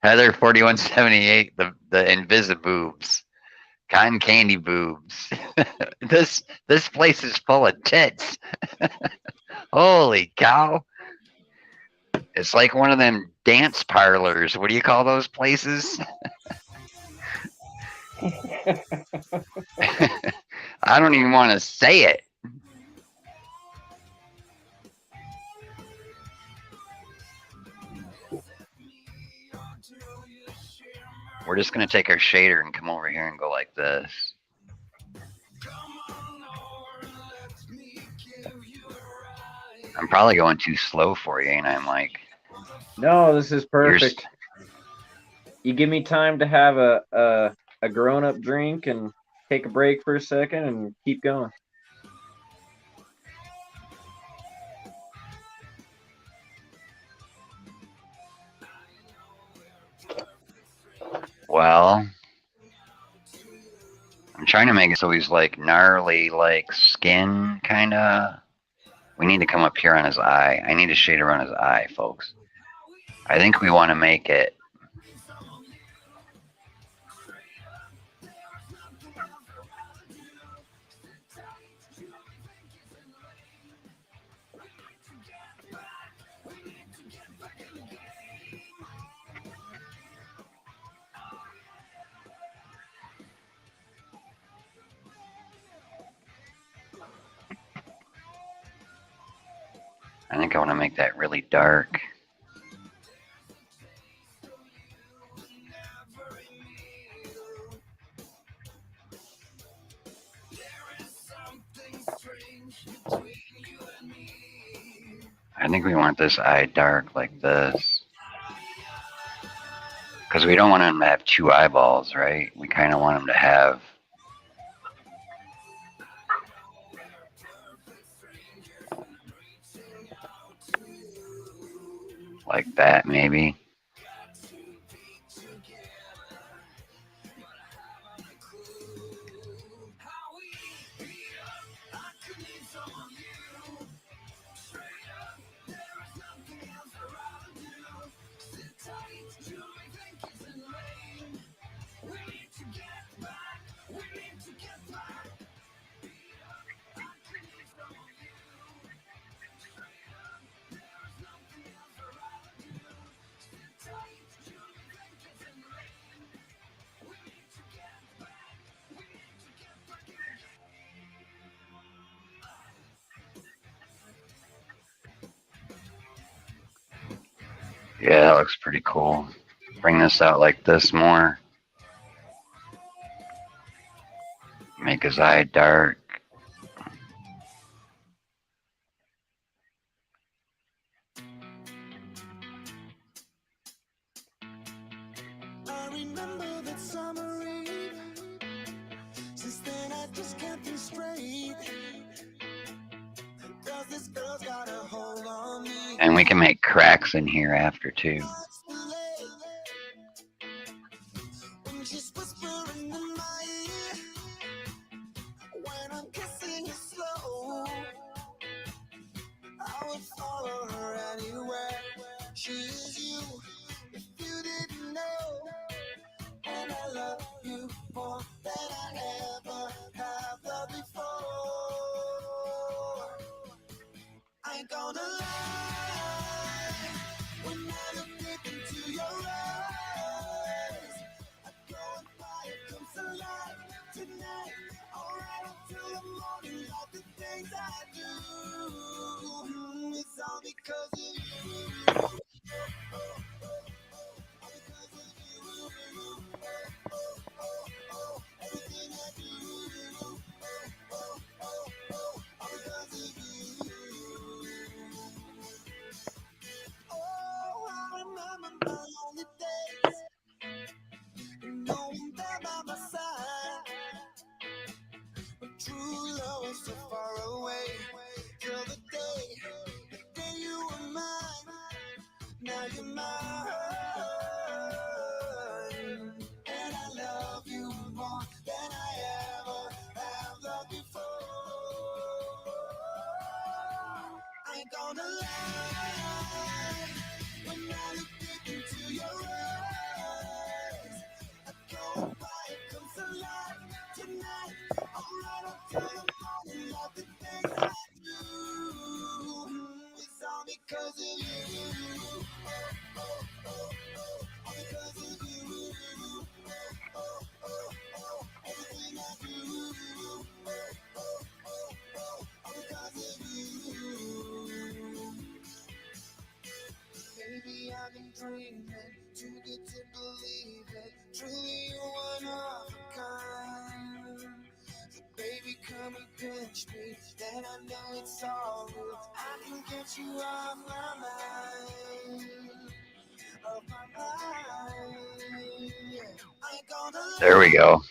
S2: Heather 4178, the invisi boobs. Cotton candy boobs. This place is full of tits. Holy cow. It's like one of them dance parlors. What do you call those places? I don't even want to say it. We're just going to take our shader and come over here and go like this. I'm probably going too slow for you, and I'm like...
S4: No, this is perfect. You give me time to have a grown-up drink and take a break for a second and keep going.
S2: Well, I'm trying to make it so he's like gnarly, like skin kind of. We need to come up here on his eye. I need a shade around his eye, folks. I think we want to make it. I think I want to make that really dark. I think we want this eye dark like this. Because we don't want him to have two eyeballs, right? We kind of want him to have... like that, maybe. Yeah, that looks pretty cool. Bring this out like this more. Make his eye dark.
S5: I remember that summer eve. Since then I just can't think straight. Cause this girl's got a hold on me.
S2: And we can make cracks in here after too.
S5: When she's whispering in my ear, when I'm kissing you slow, I would follow her anywhere. She is you, if you didn't know. And I love you more than I ever have loved before. I ain't gonna lie, when I look deep into your eyes, I go and fire comes alive tonight. Alright until the morning, all the things I do, it's all because of you. Oh, I remember my lonely days, knowing that by my side, but true love was so far away. Till the day you were mine, now you're mine, and I love you more than I ever have loved before. I ain't gonna lie, when I look deep into your eyes, I go and fire comes alive tonight. Alright until the morning, all the things I do, it's all because of you. All because of you. Everything I do, all because of you. Maybe I've been dreaming, too good to believe it. Truly you're one of a kind. So baby, come and pinch me, then I know it's all real. I can get you off my mind, off my mind. Yeah. I ain't gonna lie.
S2: There we go.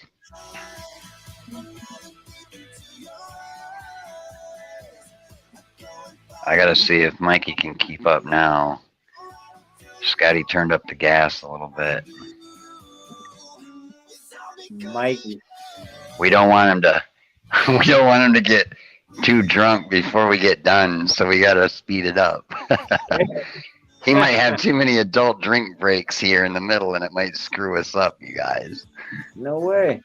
S2: I gotta see if Mikey can keep up now. Scotty turned up the gas a little bit.
S4: Mikey.
S2: We don't want him to. We don't want him to get too drunk before we get done, so we gotta speed it up. He might have too many adult drink breaks here in the middle, and it might screw us up, you guys.
S4: No way.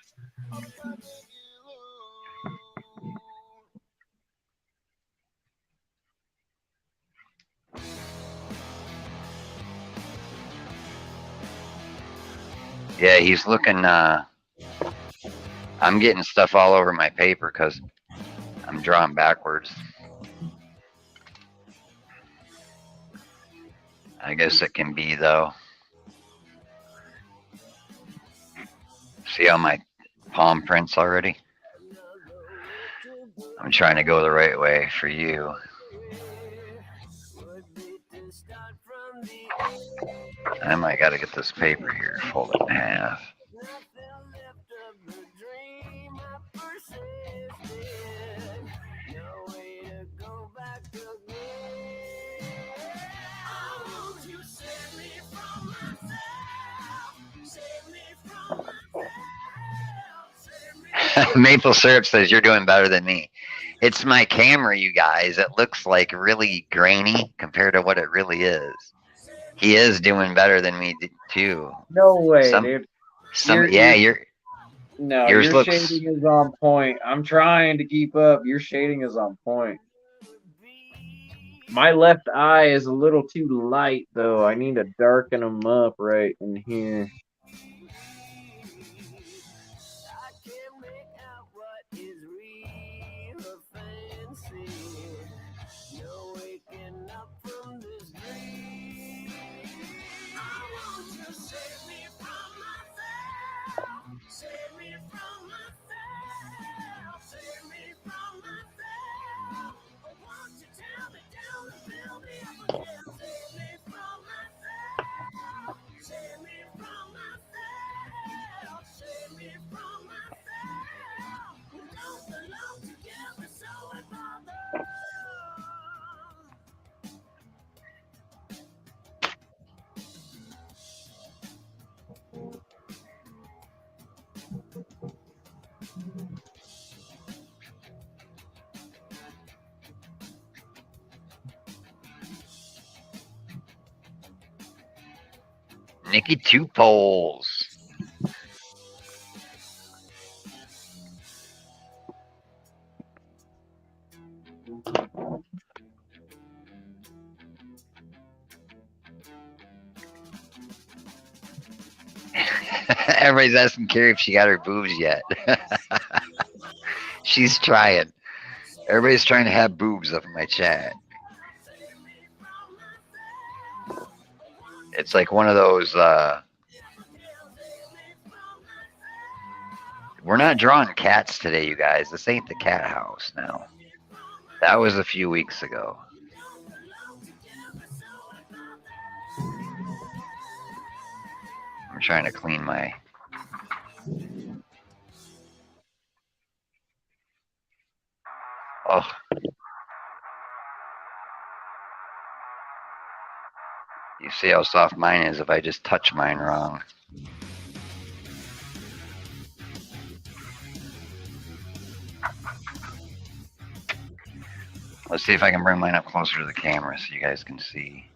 S2: Yeah, he's looking. I'm getting stuff all over my paper because I'm drawing backwards. I guess it can be, though. See how my palm prints already? I'm trying to go the right way for you. I might got to get this paper here, fold it in half. Maple Syrup says you're doing better than me. It's my camera, you guys. It looks like really grainy compared to what it really is. He is doing better than me too.
S4: No way, dude. No,
S2: yours
S4: your
S2: looks,
S4: shading is on point. I'm trying to keep up. Your shading is on point. My left eye is a little too light, though. I need to darken them up right in here.
S2: Nikki Two Poles. Everybody's asking Carrie if she got her boobs yet. She's trying. Everybody's trying to have boobs up in my chat. It's like one of those, we're not drawing cats today, you guys. This ain't the cat house now. That was a few weeks ago. I'm trying to clean my... Oh. You see how soft mine is if I just touch mine wrong. Let's see if I can bring mine up closer to the camera so you guys can see.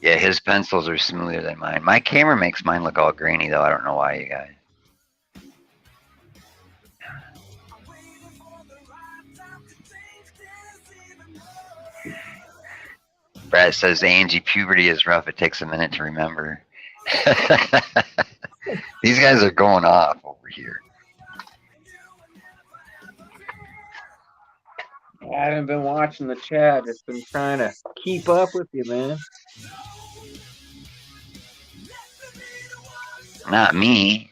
S2: Yeah, his pencils are smoother than mine. My camera makes mine look all grainy, though. I don't know why, you guys. Brad says, Angie, puberty is rough. It takes a minute to remember. These guys are going off over here.
S4: I haven't been watching the chat. Just been trying to keep up with you, man.
S2: Not me.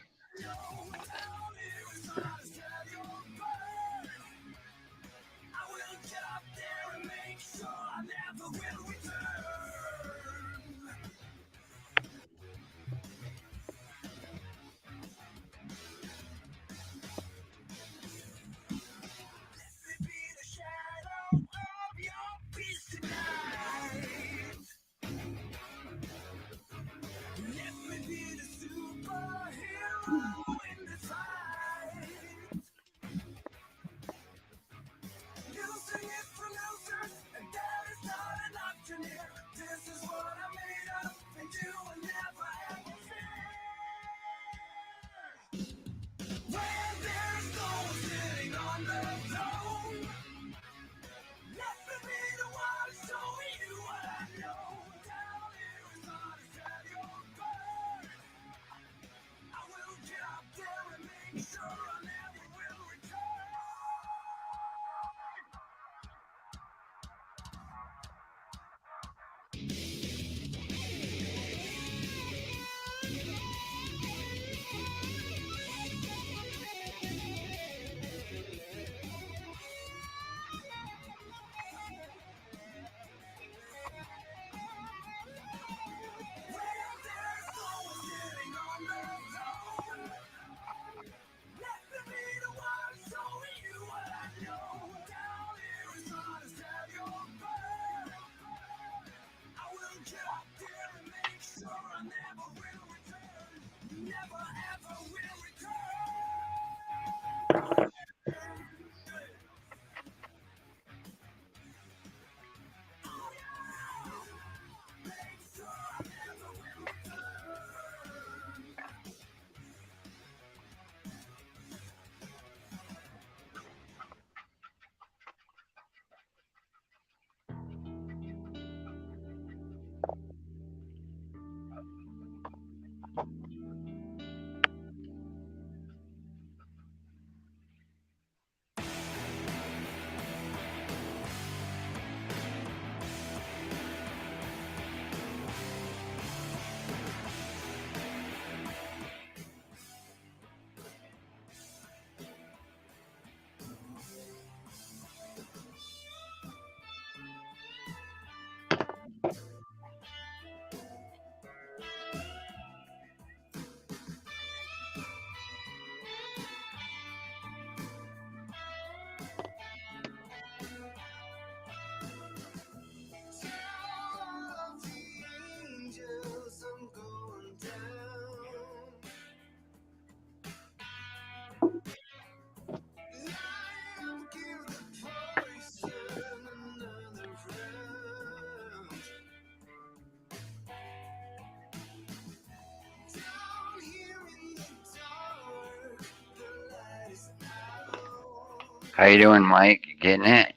S2: How you doing, Mike? You getting it?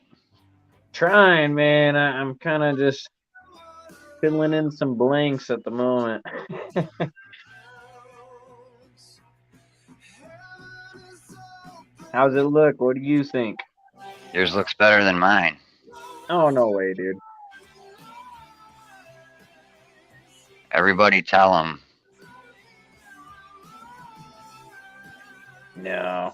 S4: Trying, man. I'm kind of just filling in some blanks at the moment. How's it look? What do you think?
S2: Yours looks better than mine.
S4: Oh, no way, dude.
S2: Everybody tell him.
S4: No.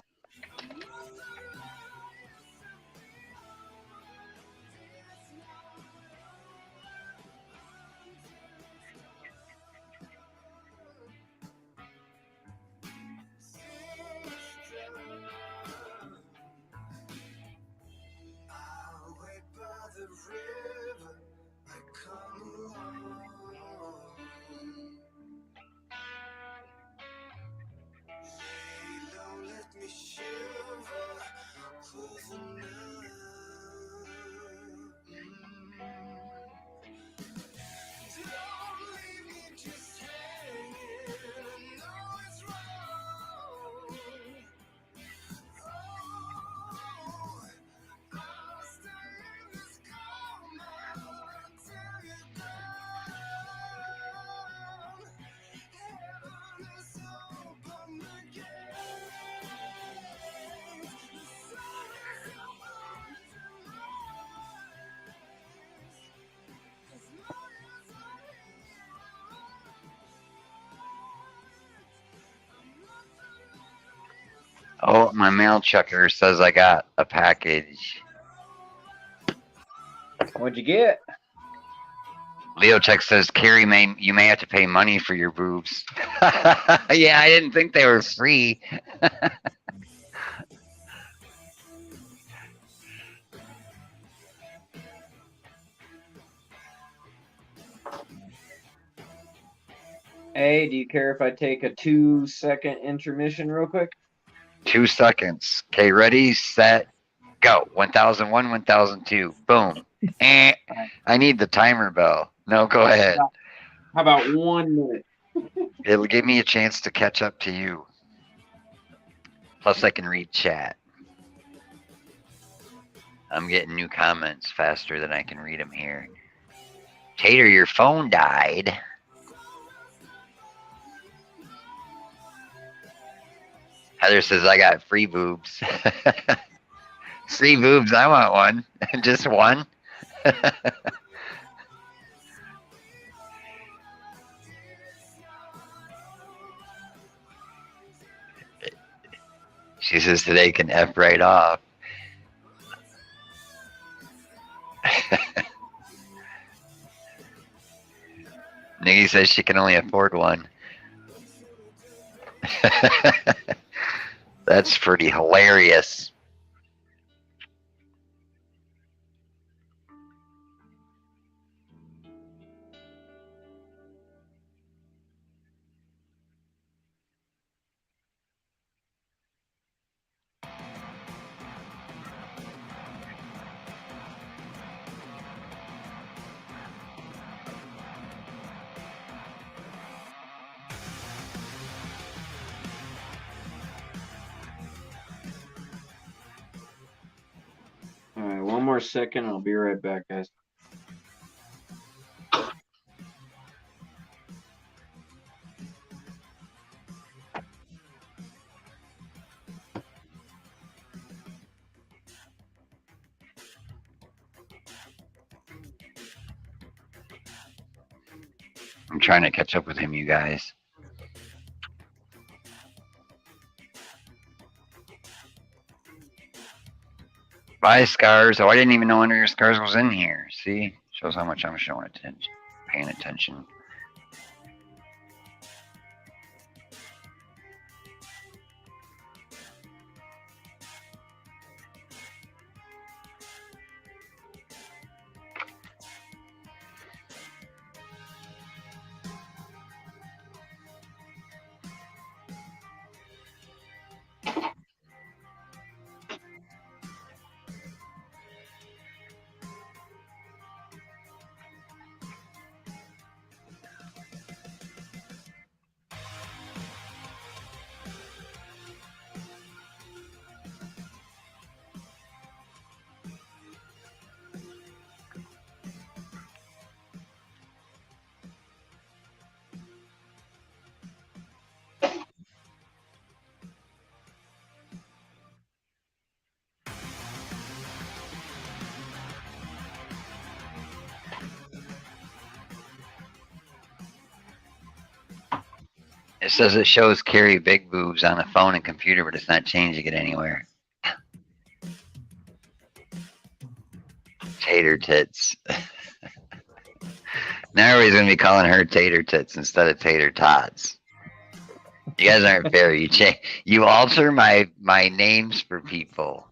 S2: Oh, my mail checker says I got a package.
S4: What'd you get?
S2: Leo Tech says, Carrie, you may have to pay money for your boobs. Yeah, I didn't think they were free.
S4: Hey, do you care if I take a 2-second intermission real quick?
S2: 2 seconds. Okay, ready, set, go. 1001, 1002. Boom. I need the timer bell. No, go ahead.
S4: How about 1 minute?
S2: It'll give me a chance to catch up to you. Plus, I can read chat. I'm getting new comments faster than I can read them here. Tater, your phone died. Heather says, I got free boobs. Free boobs, I want one. Just one. She says today can F right off. Niggy says she can only afford one. That's pretty hilarious.
S4: All right, 1 more second. I'll be right back, guys.
S2: I'm trying to catch up with him, you guys. Bye, Scars. Oh, I didn't even know Under Your Scars was in here. See? Shows how much I'm showing attention, paying attention. It says it shows Carrie big boobs on the phone and computer, but it's not changing it anywhere. Tater tits. Now everybody's gonna be calling her tater tits instead of tater tots. You guys aren't fair. You alter my names for people.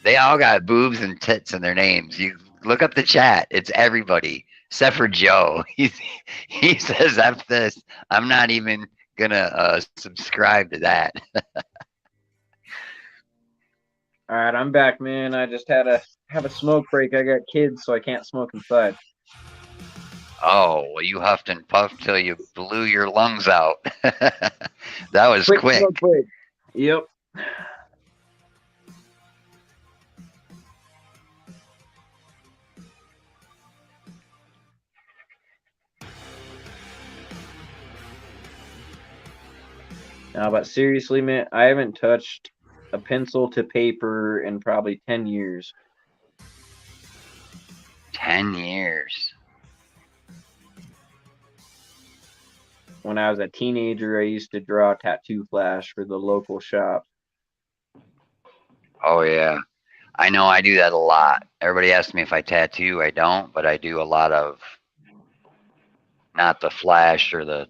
S2: They all got boobs and tits in their names. You look up the chat. It's everybody except for Joe. He says F this. I'm not even gonna subscribe to that.
S4: All right, I'm back, man. I just had to have a smoke break. I got kids, so I can't smoke inside.
S2: Oh, well, you huffed and puffed till you blew your lungs out. That was quick.
S4: Smoke break. Yep. No, but seriously, man, I haven't touched a pencil to paper in probably 10 years.
S2: 10 years.
S4: When I was a teenager, I used to draw tattoo flash for the local shop.
S2: Oh, yeah. I know I do that a lot. Everybody asks me if I tattoo. I don't, but I do a lot of, not the flash or the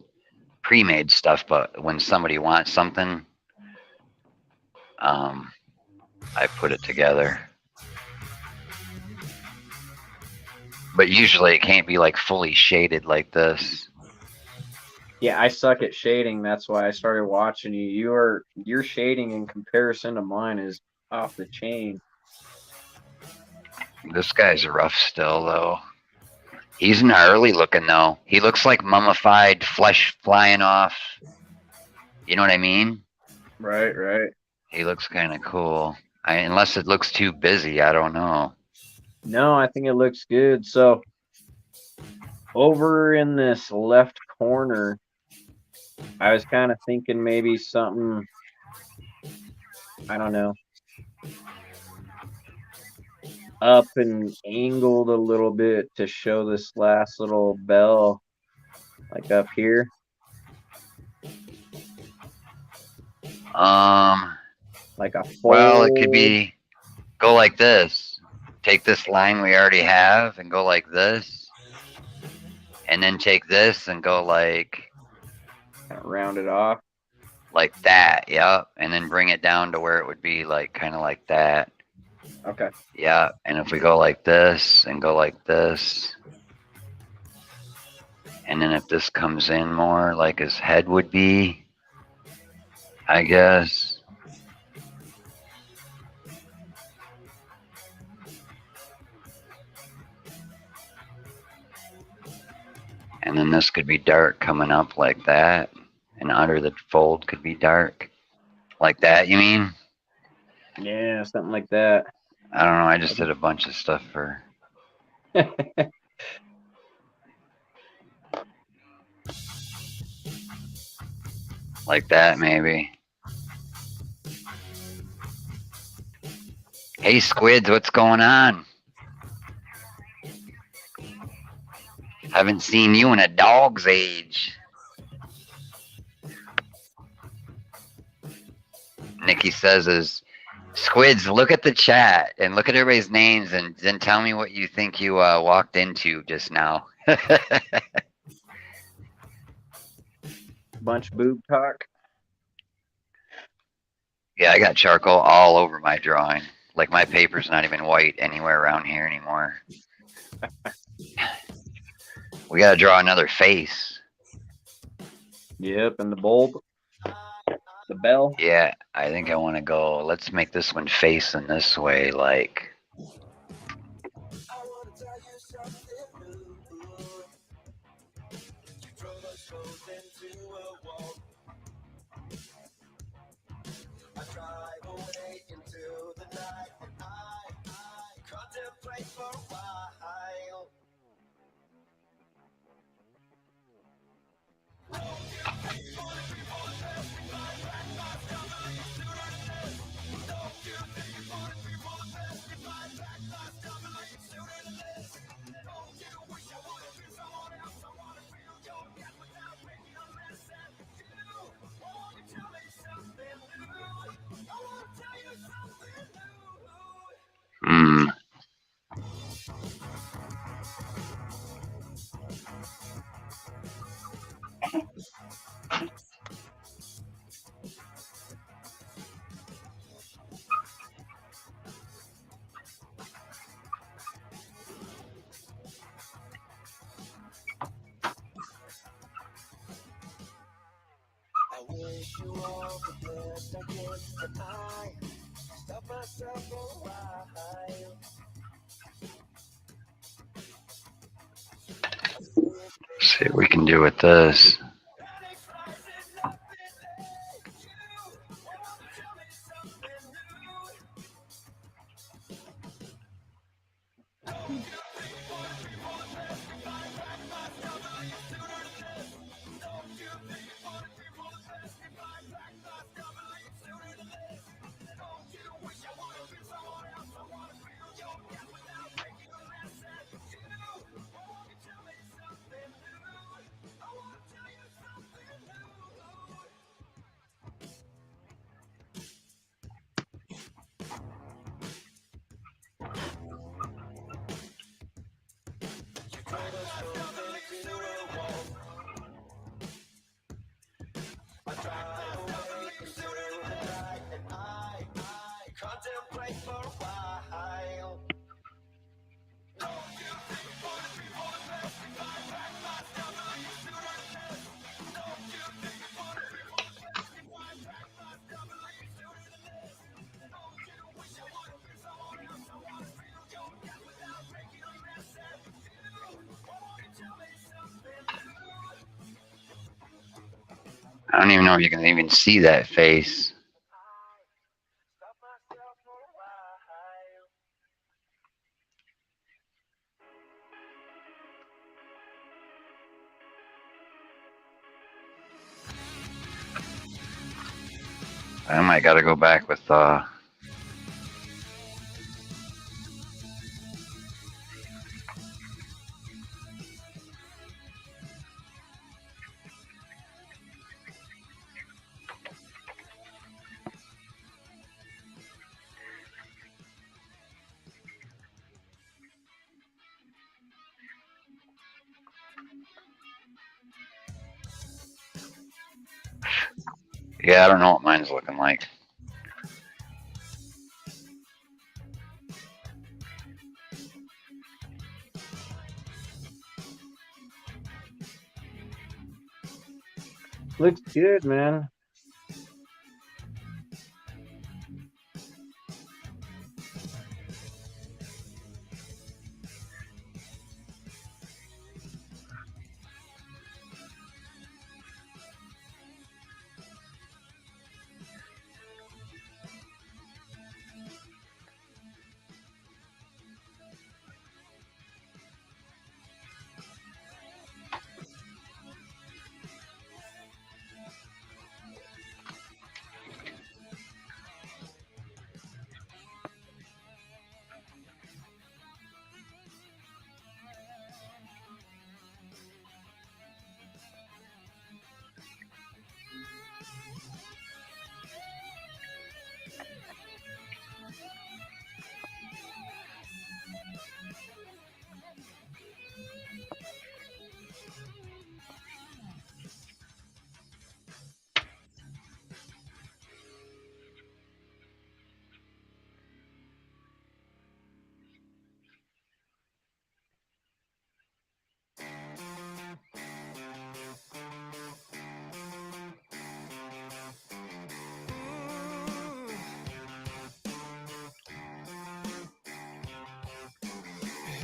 S2: pre-made stuff, but when somebody wants something, I put it together. But usually it can't be like fully shaded like this.
S4: Yeah, I suck at shading. That's why I started watching you. Your shading in comparison to mine is off the chain.
S2: This guy's rough still, though. He's gnarly looking, though. He looks like mummified flesh flying off. You know what I mean?
S4: Right, right.
S2: He looks kind of cool. Unless it looks too busy, I don't know.
S4: No, I think it looks good. So, over in this left corner, I was kind of thinking maybe something, I don't know, up and angled a little bit to show this last little bell, like up here. Like a fold.
S2: Well, it could be, go like this. Take this line we already have and go like this. And then take this and go like,
S4: kind of round it off.
S2: Like that, yep. And then bring it down to where it would be like kind of like that.
S4: Okay.
S2: Yeah, and if we go like this and go like this, and then if this comes in more like his head would be, I guess. And then this could be dark coming up like that, and under the fold could be dark. Like that, you mean?
S4: Yeah, something like that.
S2: I don't know, I just did a bunch of stuff for... like that, maybe. Hey, Squids, what's going on? Haven't seen you in a dog's age. Nikki says Squids, look at the chat and look at everybody's names and then tell me what you think you walked into just now.
S4: Bunch of boob talk.
S2: Yeah, I got charcoal all over my drawing. Like my paper's not even white anywhere around here anymore. We gotta draw another face.
S4: Yep, and the bulb. The bell.
S2: Yeah, I think I want to go. Let's make this one facing this way, like.
S5: you all the best I can, and I stop myself for a while.
S2: See what we can do with this.
S5: Contemplate for a while.
S2: I don't even know if you can even see that face.
S5: Stop myself for a while.
S2: I might got to go back with yeah, I don't know what mine's looking like.
S4: Looks good, man.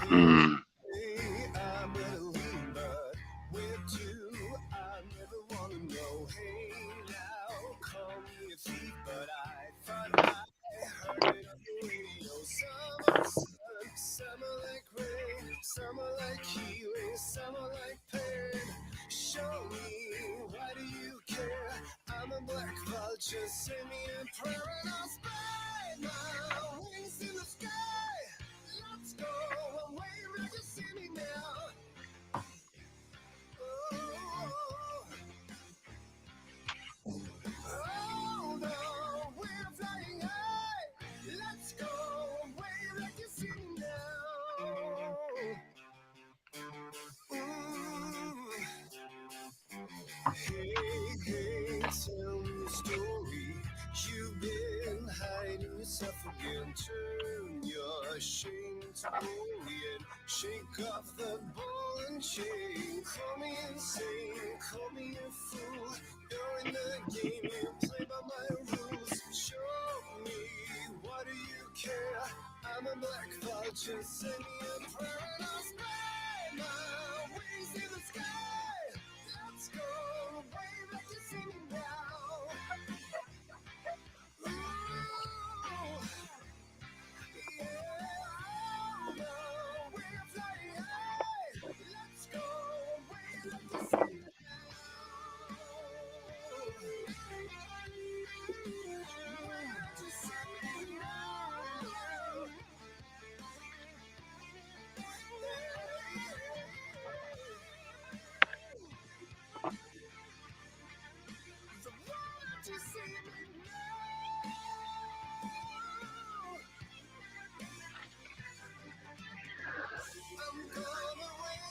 S2: Hmm.
S5: I'm willing, but with you, I never want to know. Hey, now, call me a thief, but I thought I heard it on the radio. Summer sun, summer like rain, summer like healing, summer like pain. Show me, why do you care? I'm a black vulture, send me a prayer and I'll spread my wings in the sky. Let's go away, where you see me now. Oh no, we're flying high. Let's go away, where you see me now. Hey, hey, tell me a story. You've been hiding yourself again. Turn your shame to glory and shake off the ball and chain. Call me insane, call me a fool. You're in the game and play by my rules. Show me, what do you care? I'm a black vulture, send me a prayer and I'll spread my wings in the sky. Let's go, wave like you see me now. Ooh, yeah, we're flying high. Let's go, wave like you see me now. Wave like you see me now. So why don't you see me now? I'm gonna wait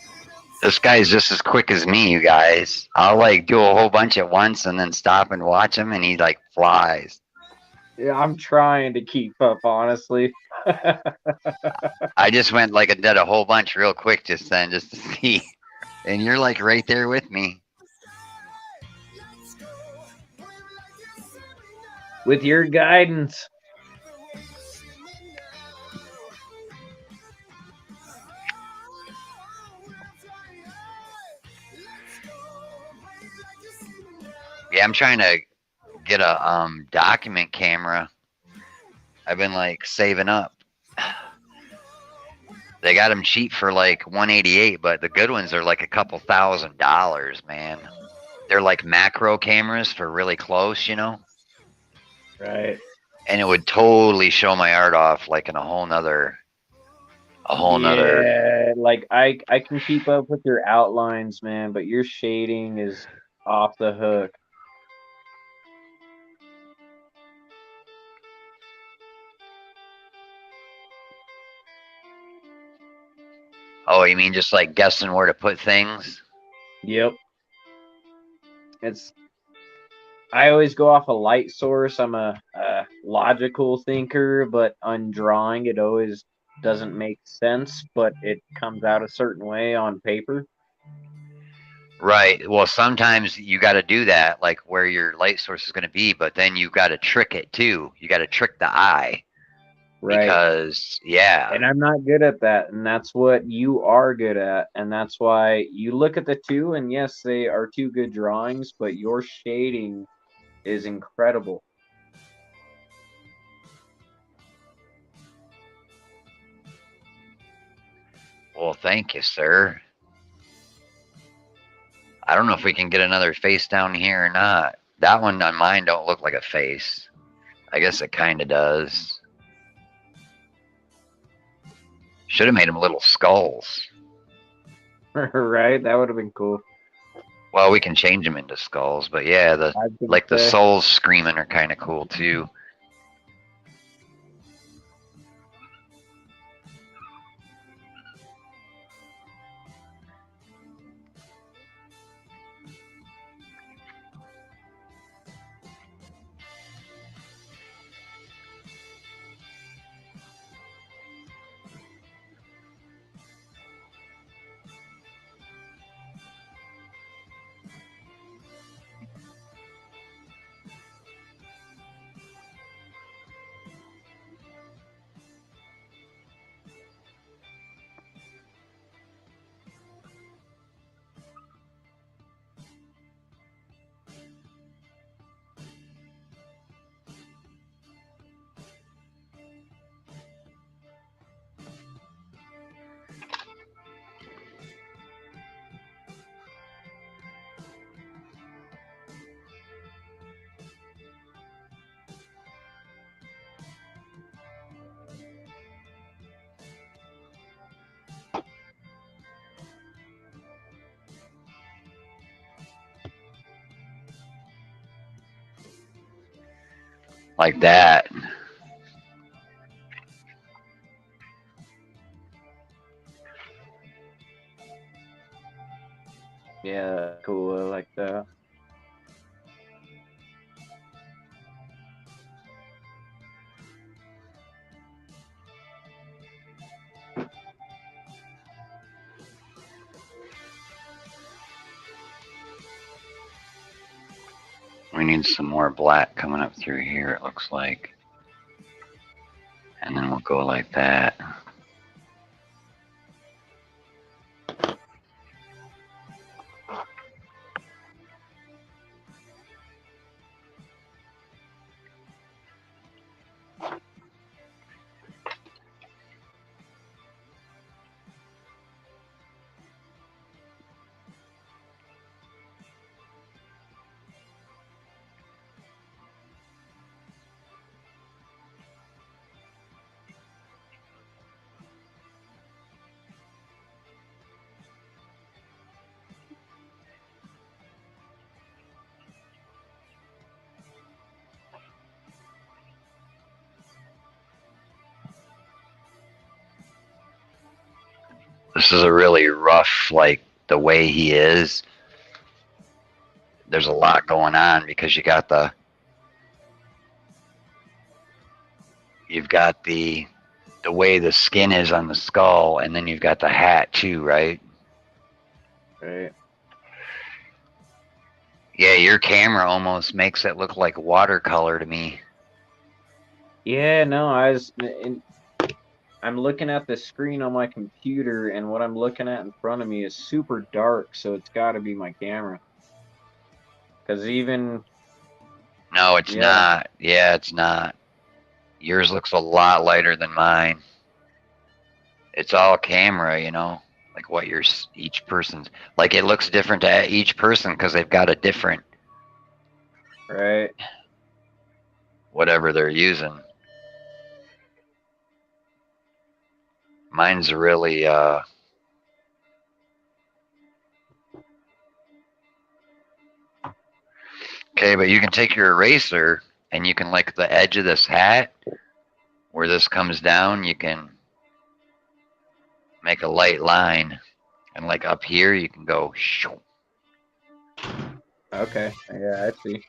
S2: This guy's just as quick as me, you guys. I'll like do a whole bunch at once and then stop and watch him, and he like flies.
S4: Yeah, I'm trying to keep up, honestly.
S2: I just went like and did a whole bunch real quick just then, just to see. And you're like right there with me.
S5: let's go. Wave like you see me now.
S4: With your guidance.
S5: The way you see me now. We're flying high. Let's go. Wave like you see me now.
S2: Yeah, I'm trying to get a document camera. I've been like saving up. They got them cheap for like 188, but the good ones are like a couple $1,000, man. They're like macro cameras for really close, you know?
S4: Right.
S2: And it would totally show my art off like in a whole nother
S4: Yeah, like I can keep up with your outlines, man, but your shading is off the hook.
S2: Oh, you mean just like guessing where to put things?
S4: Yep. I always go off a light source. I'm a logical thinker, but on drawing, it always doesn't make sense, but it comes out a certain way on paper.
S2: Right. Well, sometimes you got to do that, like where your light source is going to be, but then you got to trick it too. You got to trick the eye.
S4: Right.
S2: Because, yeah.
S4: And I'm not good at that, and that's what you are good at, and that's why you look at the two, and yes, they are two good drawings, but your shading is incredible.
S2: Well, thank you, sir. I don't know if we can get another face down here or not. That one on mine don't look like a face. I guess it kind of does. Should have made them little skulls.
S4: Right? That would have been cool.
S2: Well, we can change them into skulls, but yeah,
S4: I was gonna
S2: like the
S4: say.
S2: souls screaming are kind of cool too. Like that.
S4: Yeah, cool. I like that.
S2: We need some more black coming up through here, it looks like. And then we'll go like that. This is a really rough, like, the way he is. There's a lot going on because you've got the way the skin is on the skull, and then you've got the hat too, right?
S4: Right.
S2: Yeah, your camera almost makes it look like watercolor to me.
S4: Yeah, no, I'm looking at the screen on my computer, and what I'm looking at in front of me is super dark, so it's got to be my camera. Because even...
S2: No, it's not. Yeah, it's not. Yours looks a lot lighter than mine. It's all camera, you know? Like what each person's... Like it looks different to each person because they've got a different...
S4: Right.
S2: Whatever they're using. Mine's really, Okay, but you can take your eraser and you can, like, the edge of this hat where this comes down, you can make a light line. And, like, up here, you can go shoo.
S4: Okay, yeah, I see.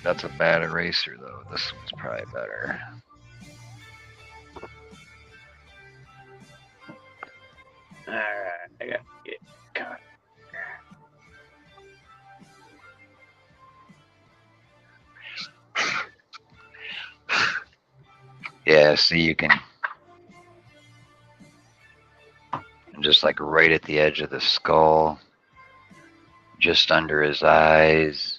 S2: That's a bad eraser, though. This one's probably better.
S4: Alright, I got to get caught.
S2: Yeah, see, you can just, like, right at the edge of the skull, just under his eyes.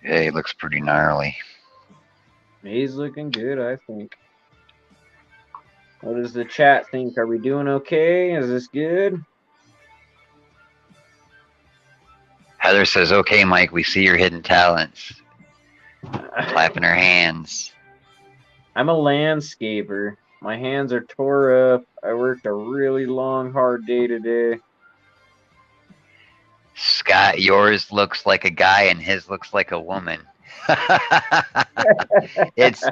S2: Yeah, he looks pretty gnarly.
S4: He's looking good, I think. What does the chat think? Are we doing okay? Is this good?
S2: Heather says, okay, Mike, we see your hidden talents. Clapping her hands.
S4: I'm a landscaper. My hands are tore up. I worked a really long, hard day today.
S2: Scott, yours looks like a guy and his looks like a woman. it's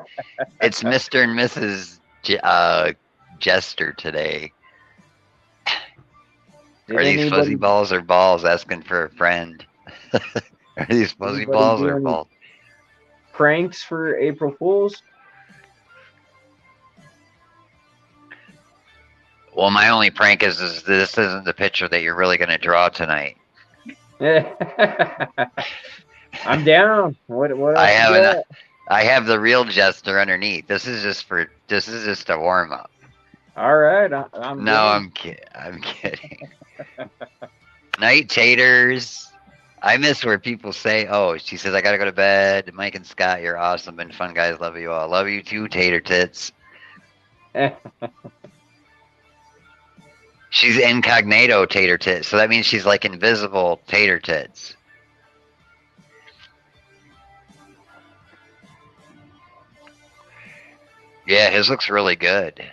S2: Mr. and Mrs. Jester today. Are these fuzzy balls or balls asking for a friend? Are these fuzzy balls or balls?
S4: Pranks for April Fools?
S2: Well, my only prank is this isn't the picture that you're really going to draw tonight.
S4: I'm down. What else
S2: I have the real Jester underneath. This is just a warm up.
S4: All right,
S2: I'm kidding. Night taters. I miss where people say, "Oh," she says, "I gotta go to bed." Mike and Scott, you're awesome. Been fun, guys. Love you all. Love you too, tater tits. She's incognito tater tits, so that means she's like invisible tater tits. Yeah, his looks really good.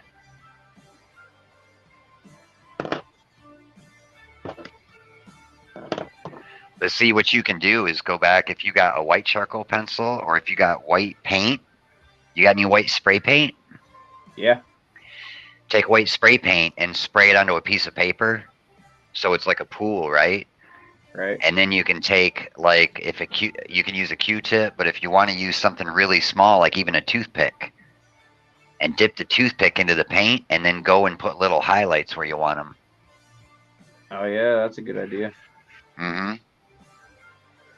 S2: But see, what you can do is go back if you got a white charcoal pencil or if you got white paint. You got any white spray paint?
S4: Yeah.
S2: Take white spray paint and spray it onto a piece of paper so it's like a pool, right?
S4: Right.
S2: And then you can take like you can use a Q-tip, but if you want to use something really small, like even a toothpick, and dip the toothpick into the paint, and then go and put little highlights where you want them.
S4: Oh yeah, that's a good idea.
S2: Mm-hmm.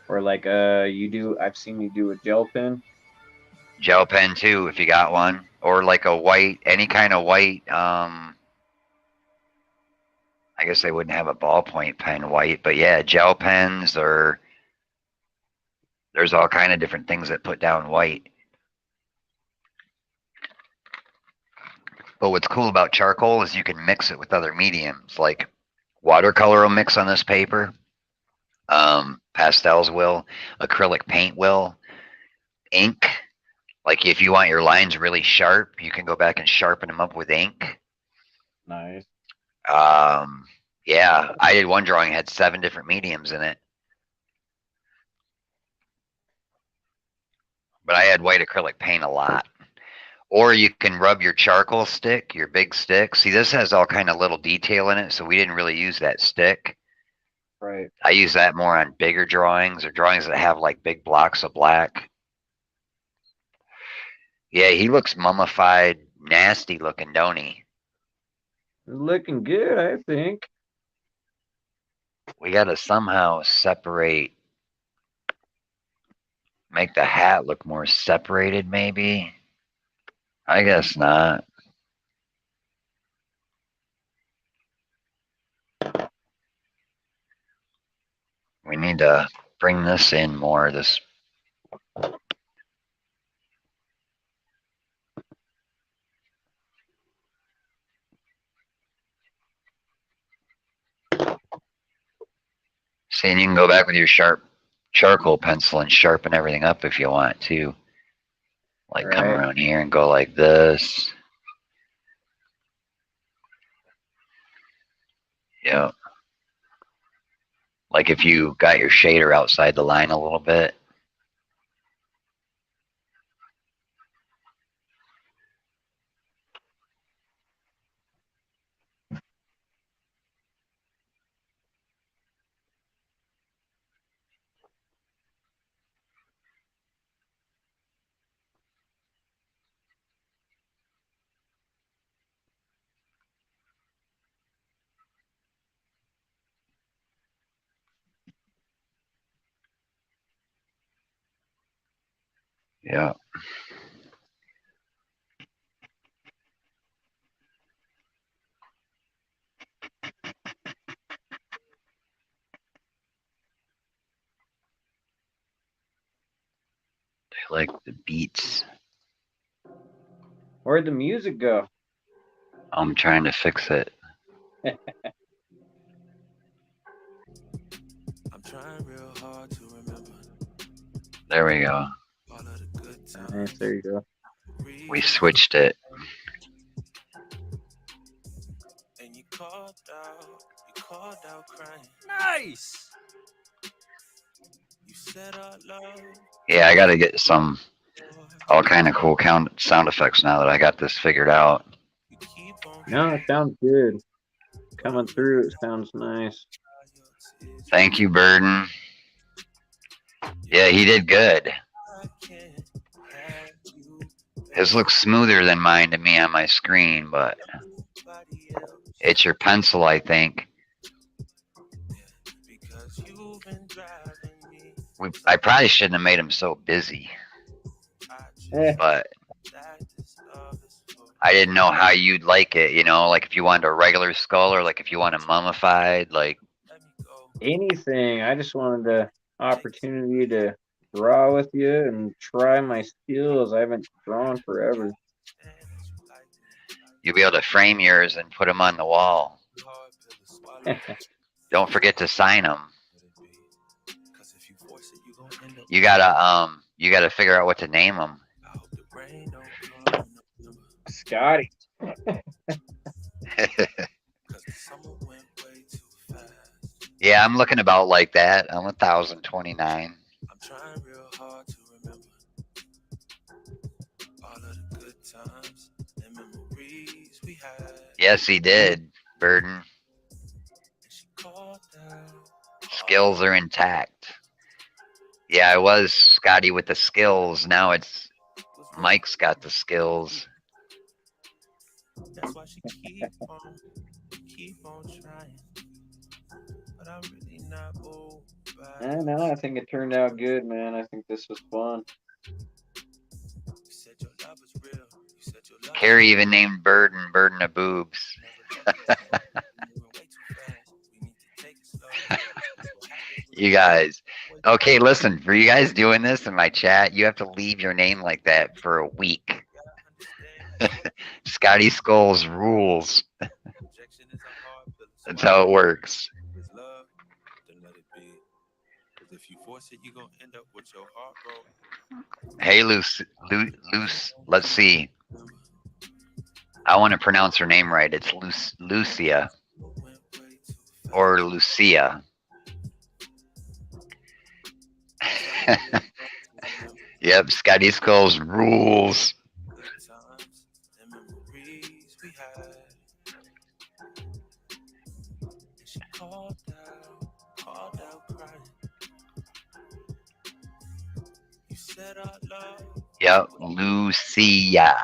S4: Or like I've seen you do a gel pen.
S2: Gel pen too, if you got one, or like a white, any kind of white. I guess they wouldn't have a ballpoint pen white, but yeah, gel pens, or there's all kind of different things that put down white. But what's cool about charcoal is you can mix it with other mediums, like watercolor will mix on this paper, pastels will, acrylic paint will, ink. Like if you want your lines really sharp, you can go back and sharpen them up with ink.
S4: Nice.
S2: Yeah, I did one drawing had 7 different mediums in it. But I had white acrylic paint a lot. Or you can rub your charcoal stick, your big stick. See, this has all kind of little detail in it, so we didn't really use that stick.
S4: Right.
S2: I use that more on bigger drawings or drawings that have like big blocks of black. Yeah, he looks mummified, nasty looking, don't he?
S4: Looking good, I think.
S2: We got to somehow separate, make the hat look more separated, maybe. I guess not. We need to bring this in more. This. See, and you can go back with your sharp charcoal pencil and sharpen everything up if you want to. Like come
S4: Right.
S2: around here and go like this. Yeah. Like if you got your shader outside the line a little bit. Yeah. I like the beats.
S4: Where'd the music go?
S2: I'm trying to fix it.
S5: I'm trying real hard to remember
S2: There we go.
S5: all of the good
S4: Nice,
S5: times.
S4: there you go.
S2: We switched it.
S5: And you called out crying.
S3: Nice.
S5: You said our love
S2: Yeah, I got to get some all kind of cool sound effects now that I got this figured out.
S5: you keep on
S4: No, it sounds good. Coming through, it sounds nice.
S2: Thank you, Burden. Yeah, he did good.
S5: I can't have you.
S2: His looks smoother than mine to me on my screen, but
S5: Nobody else.
S2: it's your pencil, I think.
S5: Because you've been driving me.
S2: I probably shouldn't have made him so busy,
S5: I just
S2: but
S5: that this love is for.
S2: I didn't know how you'd like it, you know, like if you wanted a regular skull or like if you want a mummified, like,
S5: Let me go.
S4: Anything. I just wanted the opportunity to draw with you and try my skills. I haven't drawn forever.
S5: And you like me.
S2: you'll be able to frame yours and put them on the wall.
S5: Hard pill to swallow.
S2: Don't forget to sign them.
S5: Could it be? 'Cause if you force it, you gonna end up.
S2: You gotta figure out what to name them.
S5: I hope the rain don't come in November.
S4: Scotty.
S5: 'Cause the summer went way too fast.
S2: Yeah, I'm looking about like that. I'm 1,029.
S5: I'm trying real hard to remember all of the good times and memories we had.
S2: Yes, he did, Burden.
S5: And she called
S2: skills are intact. Yeah, I was Scotty with the skills. Now it's Mike's got the skills.
S5: That's why she keep on trying. But I'm really not moved by
S4: I know. I think it turned out good, man. I think this was fun.
S5: You said your love was real. You said your love
S2: Carrie even named Burden of Boobs. You guys. Okay, listen, for you guys doing this in my chat, you have to leave your name like that for a week. Scotty Skulls rules. That's how it works. Hey, Luce, let's see. I want to pronounce her name right. It's Lucia. Or Lucia. Yep, Scotty Skulls rules. Yep, Lucia.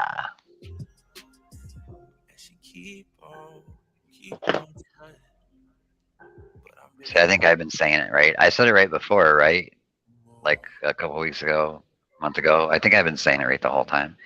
S2: See, I think I've been saying it right. I said it right before, right? Like a couple weeks ago, a month ago. I think I've been saying it right the whole time.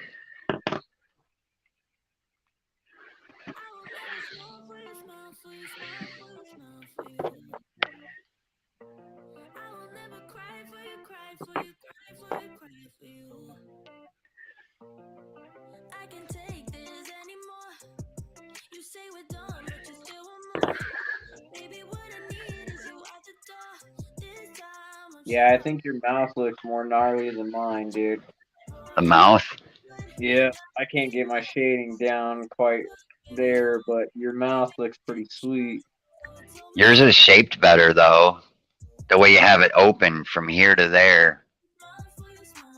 S4: Yeah, I think your mouth looks more gnarly than mine, dude.
S2: The mouth?
S4: Yeah, I can't get my shading down quite there, but your mouth looks pretty sweet.
S2: Yours is shaped better, though. The way you have it open from here to there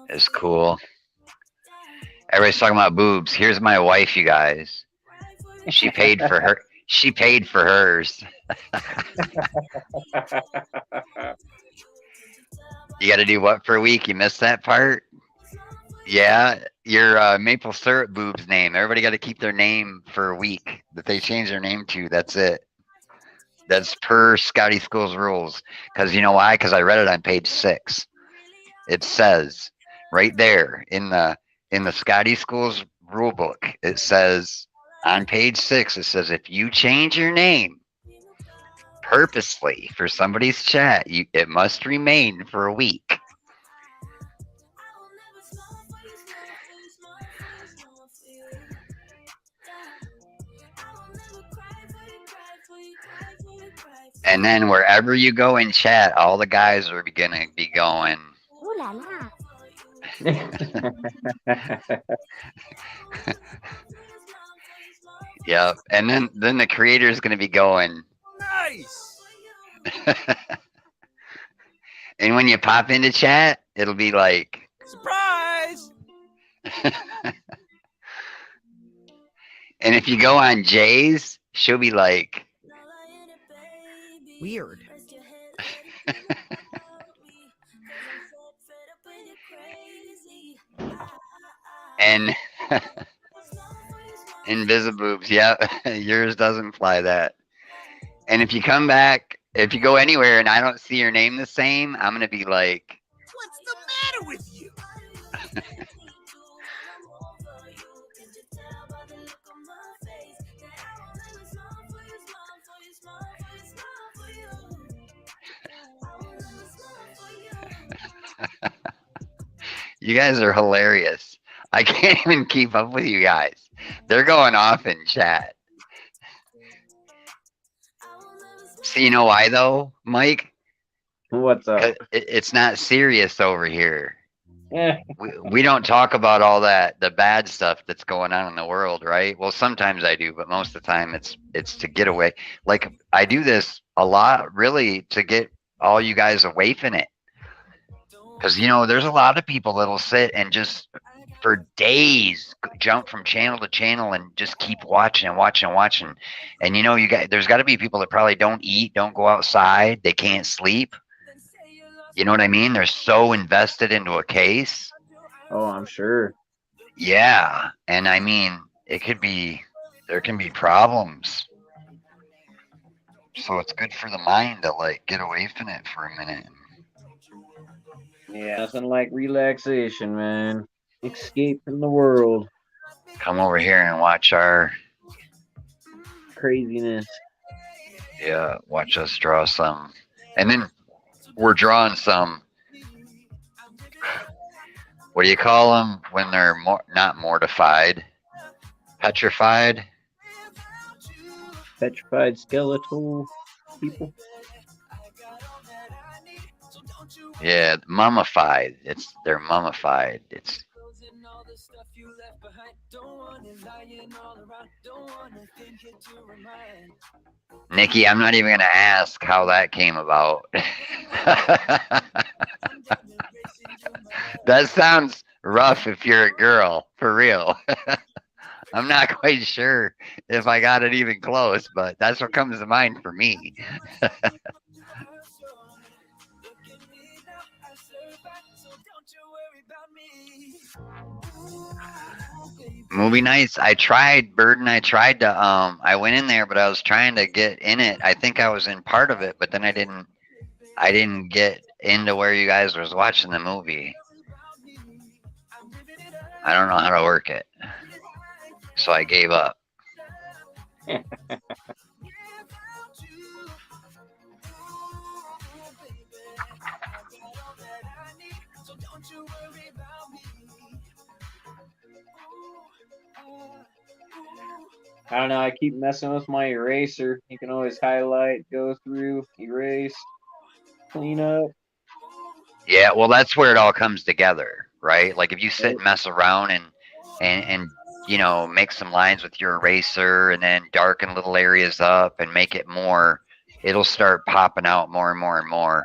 S2: is cool. Everybody's talking about boobs. Here's my wife, you guys. She paid for her. She paid for hers. You got to do what for a week? You missed that part? Yeah, your maple syrup boob's name. Everybody got to keep their name for a week that they change their name to. That's it. That's per Scotty Skulls rules. Because you know why? Because I read it on page 6. It says right there in the Scotty Skulls rule book. It says on page 6. It says if you change your name purposely for somebody's chat, it must remain for a week. And then wherever you go in chat, all the guys are gonna be going.
S1: Ooh la la.
S2: Yep. And then the creator is gonna be going.
S5: Nice.
S2: And when you pop into chat, it'll be like
S5: Surprise.
S2: And if you go on Jay's, she'll be like
S3: Weird.
S2: and Invisiboobs, yeah, yours doesn't fly that. And if you come back, if you go anywhere and I don't see your name the same, I'm gonna be like,
S5: What's the matter with you?
S2: you guys are hilarious. I can't even keep up with you guys. They're going off in chat. So you know why though, Mike?
S4: What's up?
S2: It's not serious over here.
S4: Eh.
S2: We don't talk about all that, the bad stuff that's going on in the world, right? Well, sometimes I do, but most of the time it's to get away. Like I do this a lot, really, to get all you guys away from it. Because, you know, there's a lot of people that'll sit and just for days, jump from channel to channel and just keep watching and watching and watching. And you know, there's got to be people that probably don't eat, don't go outside, they can't sleep. You know what I mean? They're so invested into a case.
S4: Oh, I'm sure.
S2: Yeah, and I mean, there can be problems. So it's good for the mind to like get away from it for a minute.
S4: Yeah, nothing like relaxation, man. Escape from the world.
S2: Come over here and watch our
S4: Craziness.
S2: watch us draw some. And then we're drawing some, what do you call them when they're not mortified? Petrified?
S4: Petrified skeletal people.
S2: Yeah, mummified. They're mummified. It's Nikki, I'm not even gonna ask how that came about. That sounds rough if you're a girl, for real. I'm not quite sure if I got it even close, but that's what comes to mind for me. Movie nights, I tried, Burden, I tried to, I went in there, but I was trying to get in it. I think I was in part of it, but then I didn't get into where you guys was watching the movie. I don't know how to work it. So I gave up.
S4: I don't know. I keep messing with my eraser. You can always highlight, go through, erase, clean up.
S2: Yeah, well, that's where it all comes together, right? Like if you sit and mess around and you know, make some lines with your eraser and then darken little areas up and make it more, it'll start popping out more and more and more.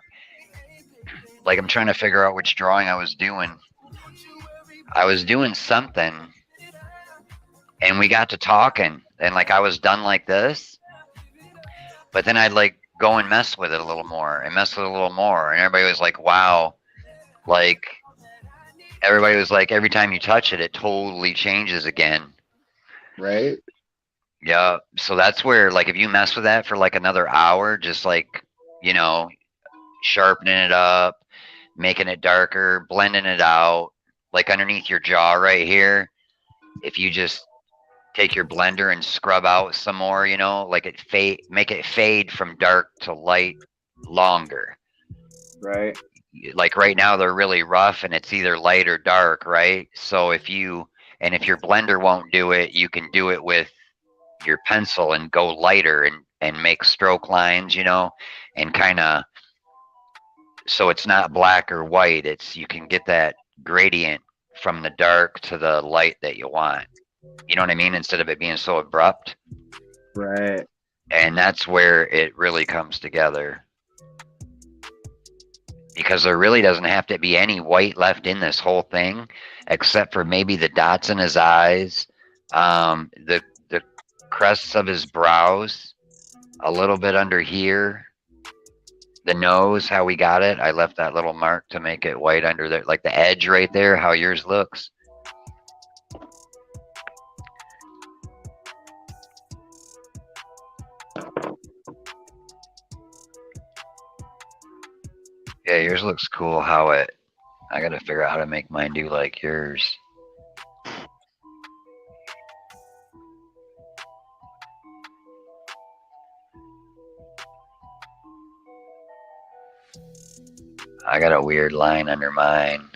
S2: Like I'm trying to figure out which drawing I was doing. I was doing something and we got to talking and like I was done like this, but then I'd like go and mess with it a little more and mess with it a little more. And everybody was like, wow, like everybody was like, every time you touch it, it totally changes again.
S4: Right.
S2: Yeah. So that's where, like, if you mess with that for like another hour, just like, you know, sharpening it up, making it darker, blending it out, like underneath your jaw right here, if you just take your blender and scrub out some more, you know, like make it fade from dark to light longer.
S4: Right.
S2: Like right now they're really rough and it's either light or dark, right? So if your blender won't do it, you can do it with your pencil and go lighter and make stroke lines, you know, and kind of, so it's not black or white. You can get that gradient from the dark to the light that you want. You know what I mean? Instead of it being so abrupt.
S4: Right.
S2: And that's where it really comes together. Because there really doesn't have to be any white left in this whole thing, except for maybe the dots in his eyes, the crests of his brows, a little bit under here, the nose, how we got it. I left that little mark to make it white under there, like the edge right there, how yours looks. Yeah, yours looks cool. I gotta figure out how to make mine do like yours. I got a weird line under mine.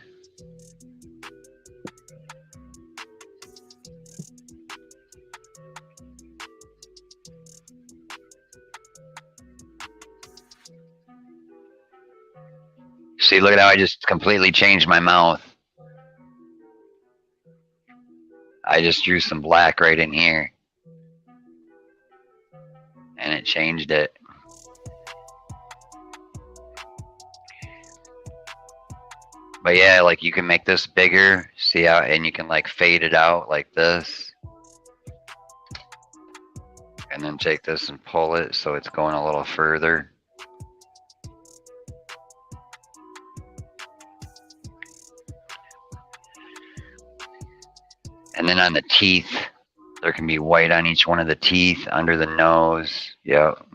S2: See, look at how I just completely changed my mouth. I just drew some black right in here. And it changed it. But yeah, like you can make this bigger, see how, and you can like fade it out like this. And then take this and pull it so it's going a little further. And then on the teeth, there can be white on each one of the teeth, under the nose. Yep.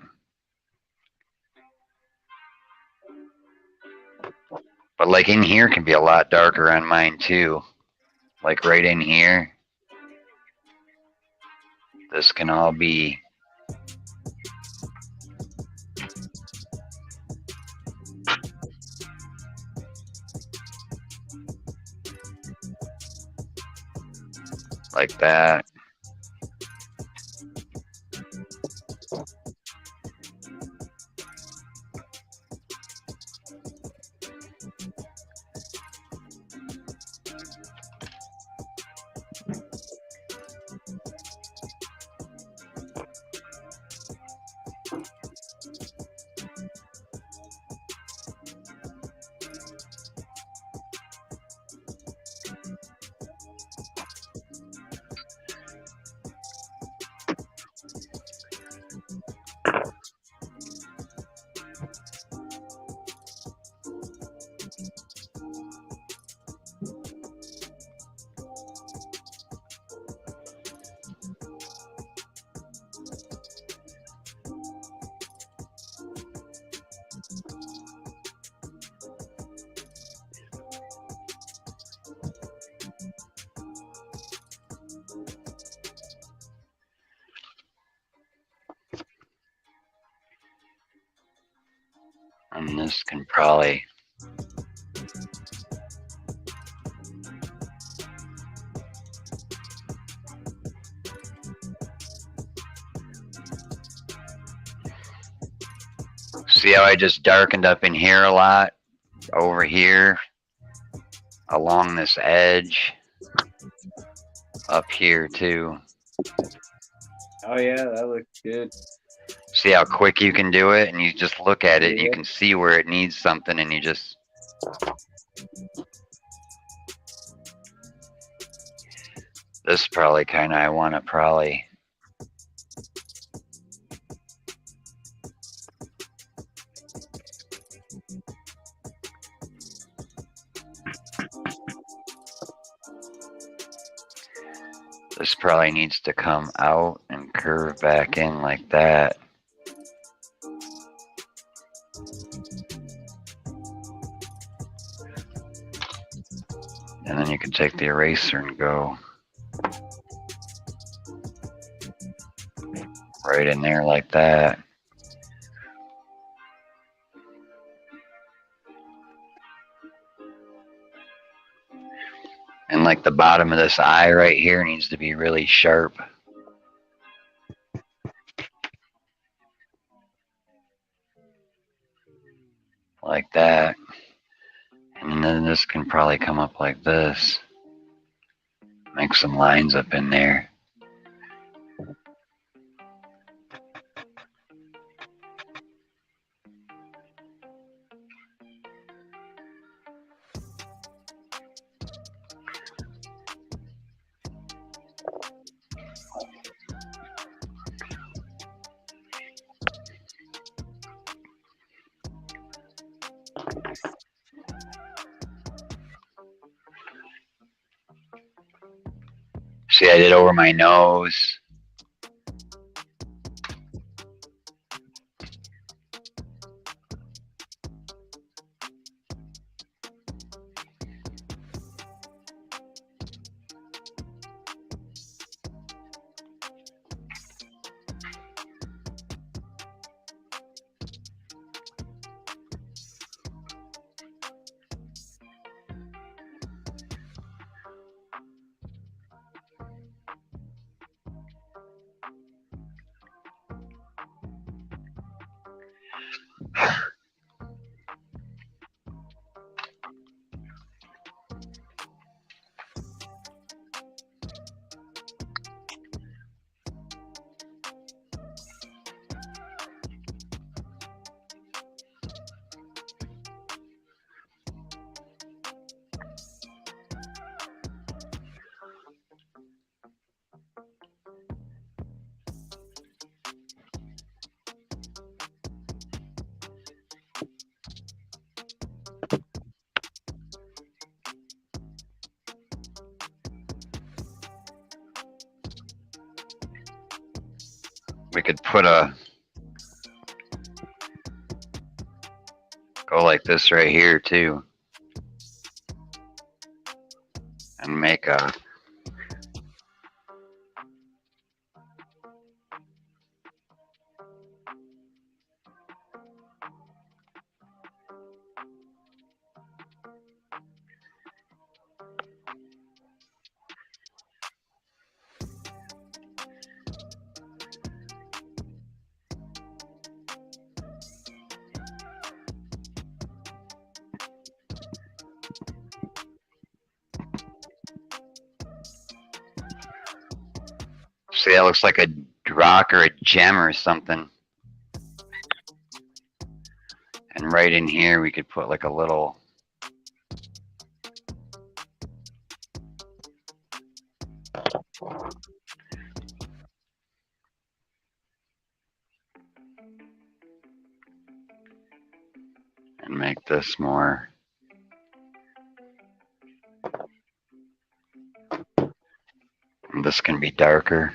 S2: But like in here can be a lot darker on mine too. Like right in here. This can all be like that. And this can probably see how I just darkened up in here a lot over here along this edge up here too.
S4: Oh yeah, that looks good.
S2: See how quick you can do it, and you just look at it and you can see where it needs something, and you just this probably kind of I want to probably this probably needs to come out and curve back in like that. And then you can take the eraser and go right in there like that. And like the bottom of this eye right here needs to be really sharp. Like that. And then this can probably come up like this. Make some lines up in there. See, I did over my nose. We could put a, go like this right here too. And make a, see, that looks like a rock or a gem or something. And right in here, we could put like a little, and make this more, and this can be darker.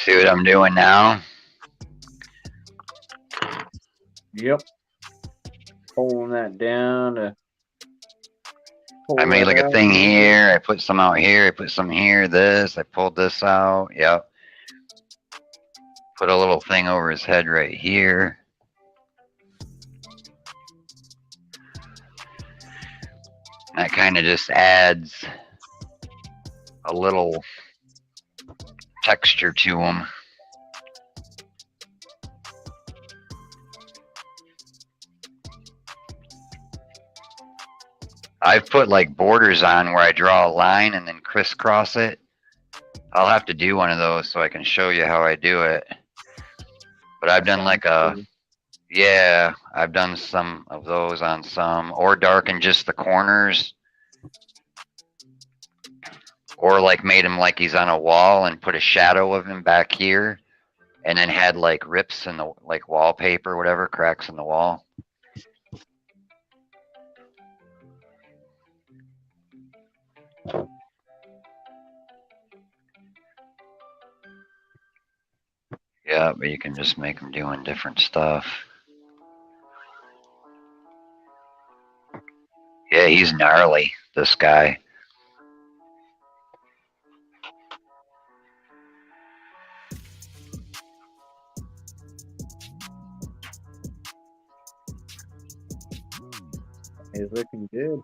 S2: See what I'm doing now?
S4: Yep. Pulling that down to.
S2: I made like a thing here. I put some out here. I put some here. This. I pulled this out. Yep. Put a little thing over his head right here. That kind of just adds a little texture to him. I've put like borders on where I draw a line and then crisscross it. I'll have to do one of those so I can show you how I do it. But I've done like a, yeah, I've done some of those on some, or darken just the corners. Or like made him like he's on a wall and put a shadow of him back here. And then had like rips in the like wallpaper, whatever, cracks in the wall. Yeah, but you can just make them doing different stuff. Yeah, he's gnarly, this guy.
S4: He's looking good.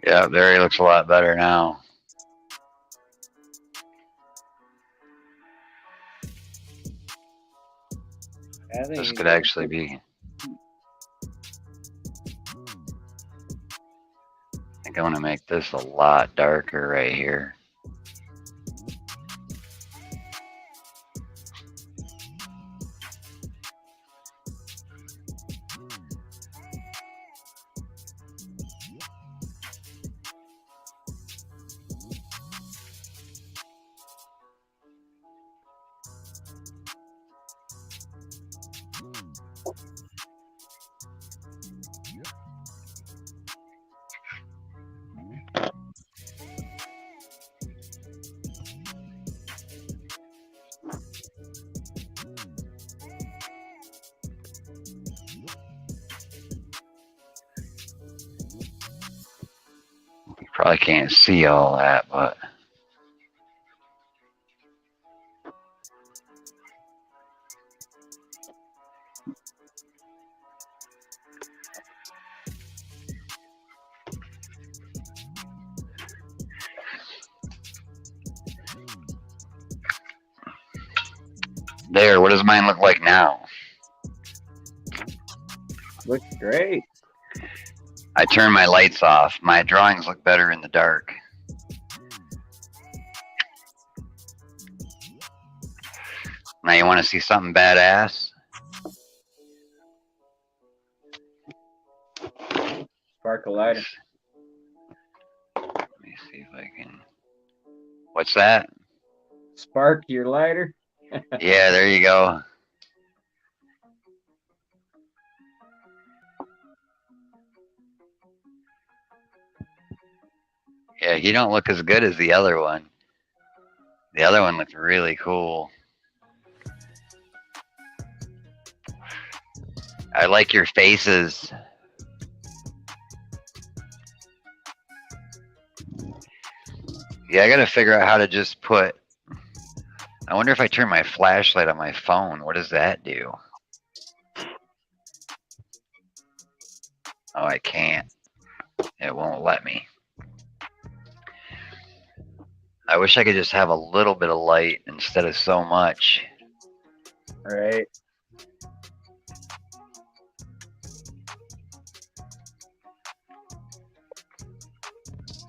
S2: Yeah, there he looks a lot better now. This could actually be. I think I want to make this a lot darker right here. Probably can't see all that, but there. What does mine look like now?
S4: Looks great.
S2: I turned my lights off. My drawings look better in the dark. Now you want to see something badass?
S4: Spark a lighter.
S2: Let me see if I can. What's that?
S4: Spark your lighter.
S2: Yeah, there you go. Yeah, you don't look as good as the other one. The other one looked really cool. I like your faces. Yeah, I gotta figure out how to just put... I wonder if I turn my flashlight on my phone, what does that do? Oh, I can't. It won't let me. I wish I could just have a little bit of light instead of so much.
S4: Right.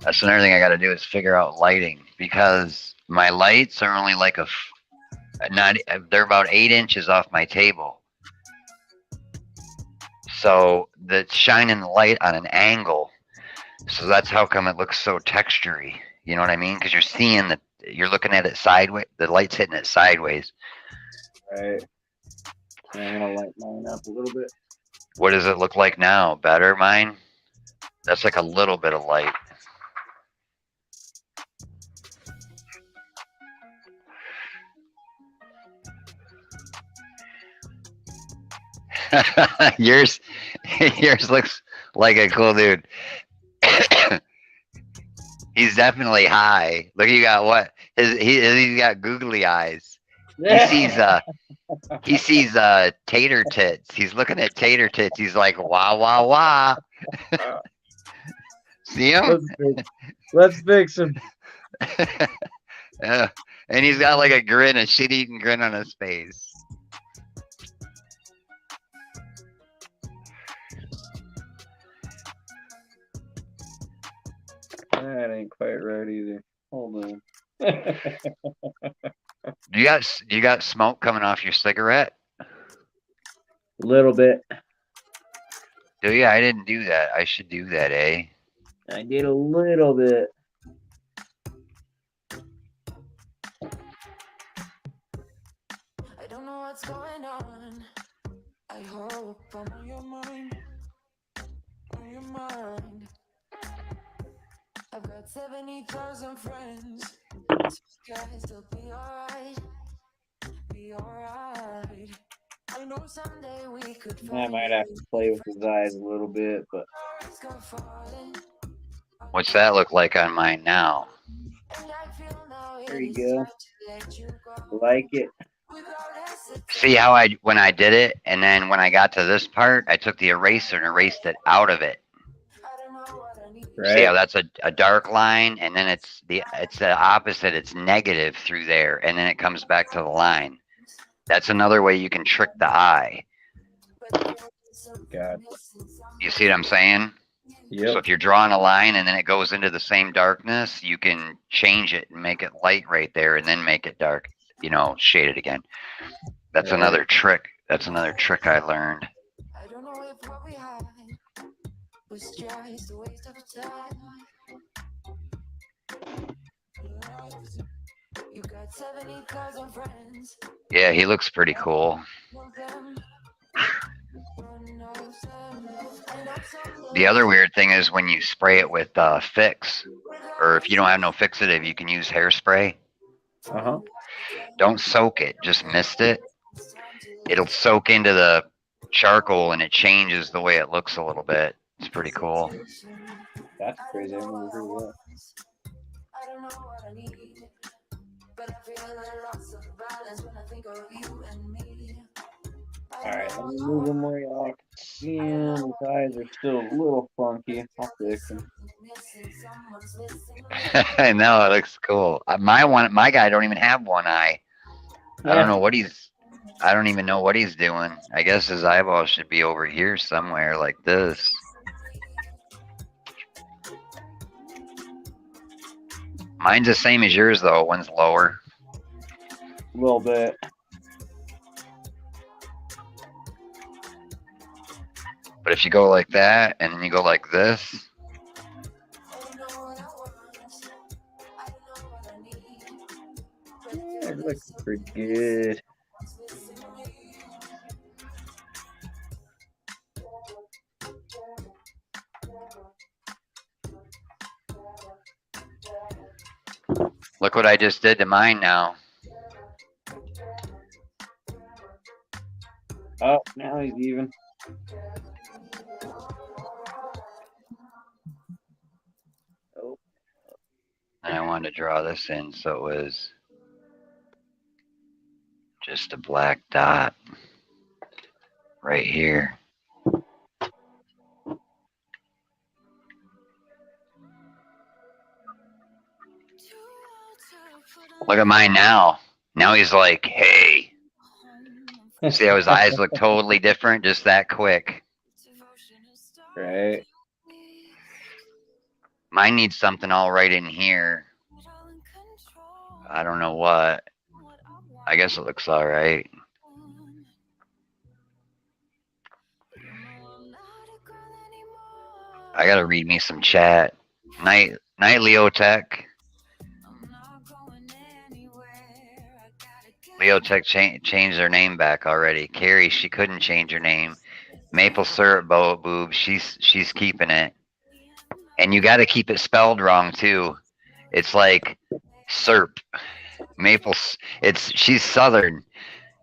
S2: That's another thing I gotta do is figure out lighting, because my lights are only like they're about 8 inches off my table. So that's shining the light on an angle. So that's how come it looks so textury. You know what I mean? Because you're seeing you're looking at it sideways. The light's hitting it sideways.
S4: Right. I'm gonna light mine up a little bit.
S2: What does it look like now? Better, mine? That's like a little bit of light. yours looks like a cool dude. He's definitely high. Look, you got what? He's got googly eyes. He sees tater tits. He's looking at tater tits. He's like, wah wah wah. See him?
S4: Let's fix him.
S2: Yeah. And he's got like a grin, a shit-eating grin on his face.
S4: That ain't quite right either. Hold on.
S2: Do you got smoke coming off your cigarette?
S4: A little bit.
S2: Do you? I didn't do that. I should do that, eh?
S4: I did a little bit.
S5: I don't know what's going on. I hope I'm on your mind. On your mind. I've got 70,000 friends. So guys, it'll be alright. Be alright. I know someday we could
S4: I might have to play with his eyes a little bit, but
S2: What's that look like on mine now?
S4: there you go. Like it.
S2: See how when I did it, and then when I got to this part, I took the eraser and erased it out of it.
S4: Right.
S2: See how that's a dark line, and then it's the opposite. It's negative through there, and then it comes back to the line. That's another way you can trick the eye.
S4: God.
S2: You see what I'm saying?
S4: Yep.
S2: So if you're drawing a line and then it goes into the same darkness, you can change it and make it light right there, and then make it dark. You know, shade it again. That's another trick. That's another trick I learned.
S5: I don't know if what we had was just a waste of time. You got 70,000 friends.
S2: Yeah, he looks pretty cool. The other weird thing is when you spray it with fix, or if you don't have no fixative, you can use hairspray.
S4: Uh-huh.
S2: Don't soak it, just mist it. It'll soak into the charcoal and it changes the way it looks a little bit. It's pretty cool.
S4: That's crazy. I've never heard of that.
S5: I don't know what I need, but I feel a loss of balance when I think of you and me.
S4: Alright, let me move them where y'all can see them. His eyes are still a little funky. I'll fix them.
S2: I know, it looks cool. My guy don't even have one eye. I don't know what I don't even know what he's doing. I guess his eyeball should be over here somewhere like this. Mine's the same as yours though, one's lower.
S4: A little bit.
S2: But if you go like that and then you go like this,
S4: Yeah, it looks pretty good.
S2: look what I just did to mine now.
S4: Oh, now he's even. Oh,
S2: And I wanted to draw this in so it was just a black dot right here. Look at mine now. Now he's like, hey. See how his eyes look totally different just that quick.
S4: right.
S2: Mine needs something all right in here. I don't know what. I guess it looks all right. I gotta read me some chat. Night, Leo Tech. Leo Tech changed their name back already. Carrie, she couldn't change her name. Maple syrup boob, she's keeping it. And you got to keep it spelled wrong too. It's like SERP. Maple. She's Southern.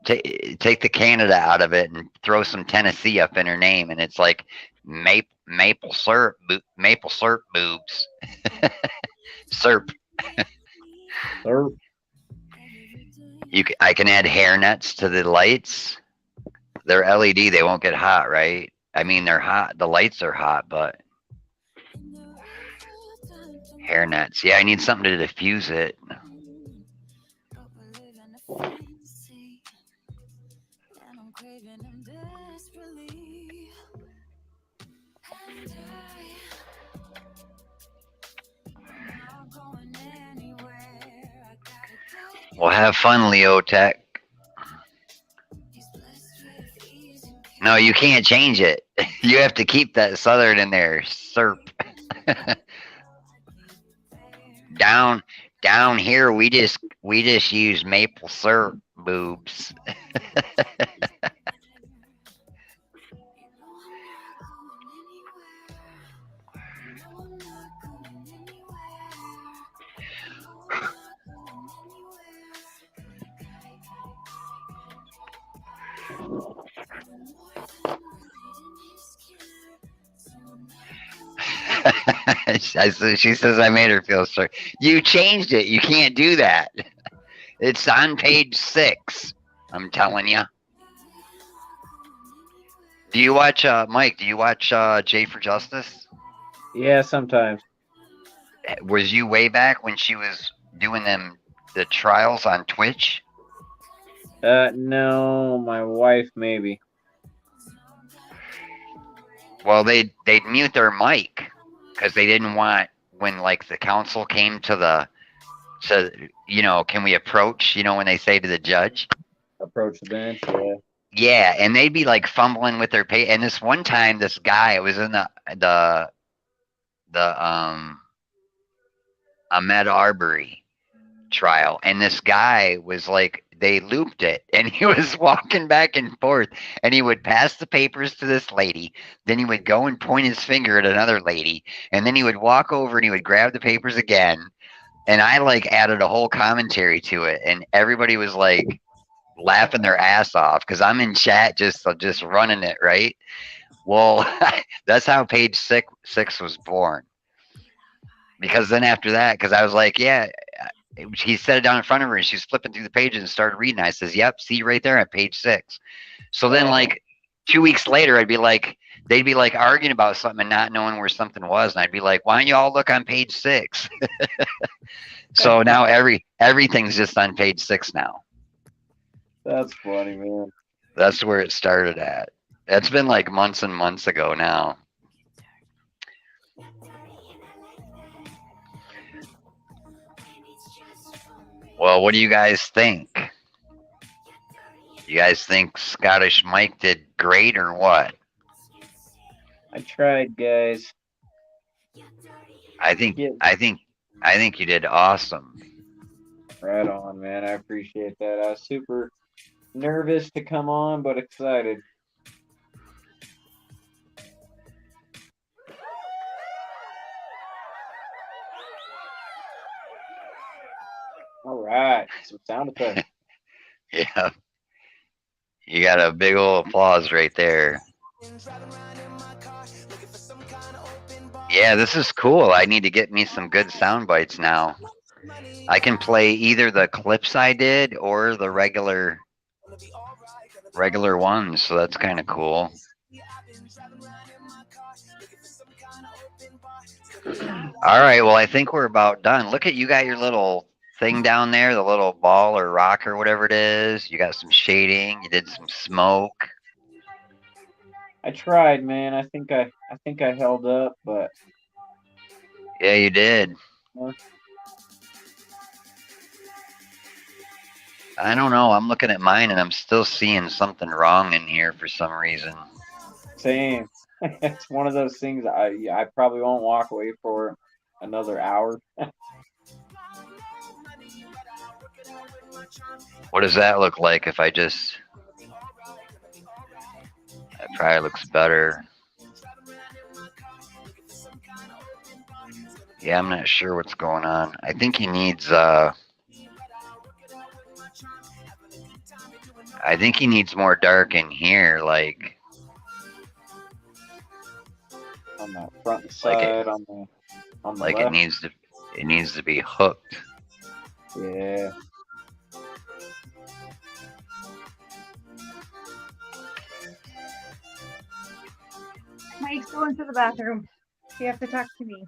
S2: Take the Canada out of it and throw some Tennessee up in her name, and it's like maple syrup boobs. SERP.
S4: Sir.
S2: I can add hair nets to the lights. They're LED. They won't get hot, right? I mean, they're hot. The lights are hot, but hair nets. Yeah, I need something to diffuse it. Well, have fun, Leo Tech. No, you can't change it. You have to keep that Southern in there. SERP. Down here, we just use maple syrup boobs. She says I made her feel sorry. You changed it. You can't do that. It's on page 6. I'm telling you. Do you watch Mike? Do you watch J for Justice?
S4: Yeah, sometimes.
S2: Was you way back when she was doing the trials on Twitch?
S4: No, my wife maybe.
S2: Well, they'd mute their mic because they didn't want when like the council came to can we approach? When they say to the judge,
S4: Approach the bench. Yeah.
S2: Yeah, and they'd be like fumbling with their pay. And this one time, this guy was in the Ahmed Arbery trial, and this guy was like, they looped it, and he was walking back and forth, and he would pass the papers to this lady, then he would go and point his finger at another lady, and then he would walk over and he would grab the papers again, and I like added a whole commentary to it, and everybody was like laughing their ass off because I'm in chat just running it, right? Well, that's how page six was born. Because then after that, because I was like, yeah, he set it down in front of her and she was flipping through the pages and started reading. I says, yep, see right there on page 6. So then like 2 weeks later, they'd be like arguing about something and not knowing where something was. And I'd be like, why don't you all look on page 6? So now everything's just on page 6 now.
S4: That's funny, man.
S2: That's where it started at. It's been like months and months ago now. Well, what do you guys think? You guys think Scottish Mike did great or what?
S4: I tried, guys.
S2: I think you did awesome.
S4: Right on, man. I appreciate that. I was super nervous to come on, but excited. All right, some sound effects.
S2: Yeah. You got a big old applause right there. Yeah, this is cool. I need to get me some good sound bites now. I can play either the clips I did or the regular ones, so that's kind of cool. All right, well, I think we're about done. Look at, you got your little thing down there, the little ball or rock or whatever it is. You got some shading. You did some smoke.
S4: I tried, man. I think I held up, but
S2: yeah, you did. I don't know. I'm looking at mine and I'm still seeing something wrong in here for some reason.
S4: Same. It's one of those things I probably won't walk away for another hour.
S2: What does that look like if I just... That probably looks better. Yeah, I'm not sure what's going on. I think he needs more dark in here, like
S4: on the front side, on the
S2: like
S4: left.
S2: it needs to be hooked.
S4: Yeah.
S1: Mike's going to the bathroom. You have to talk to me.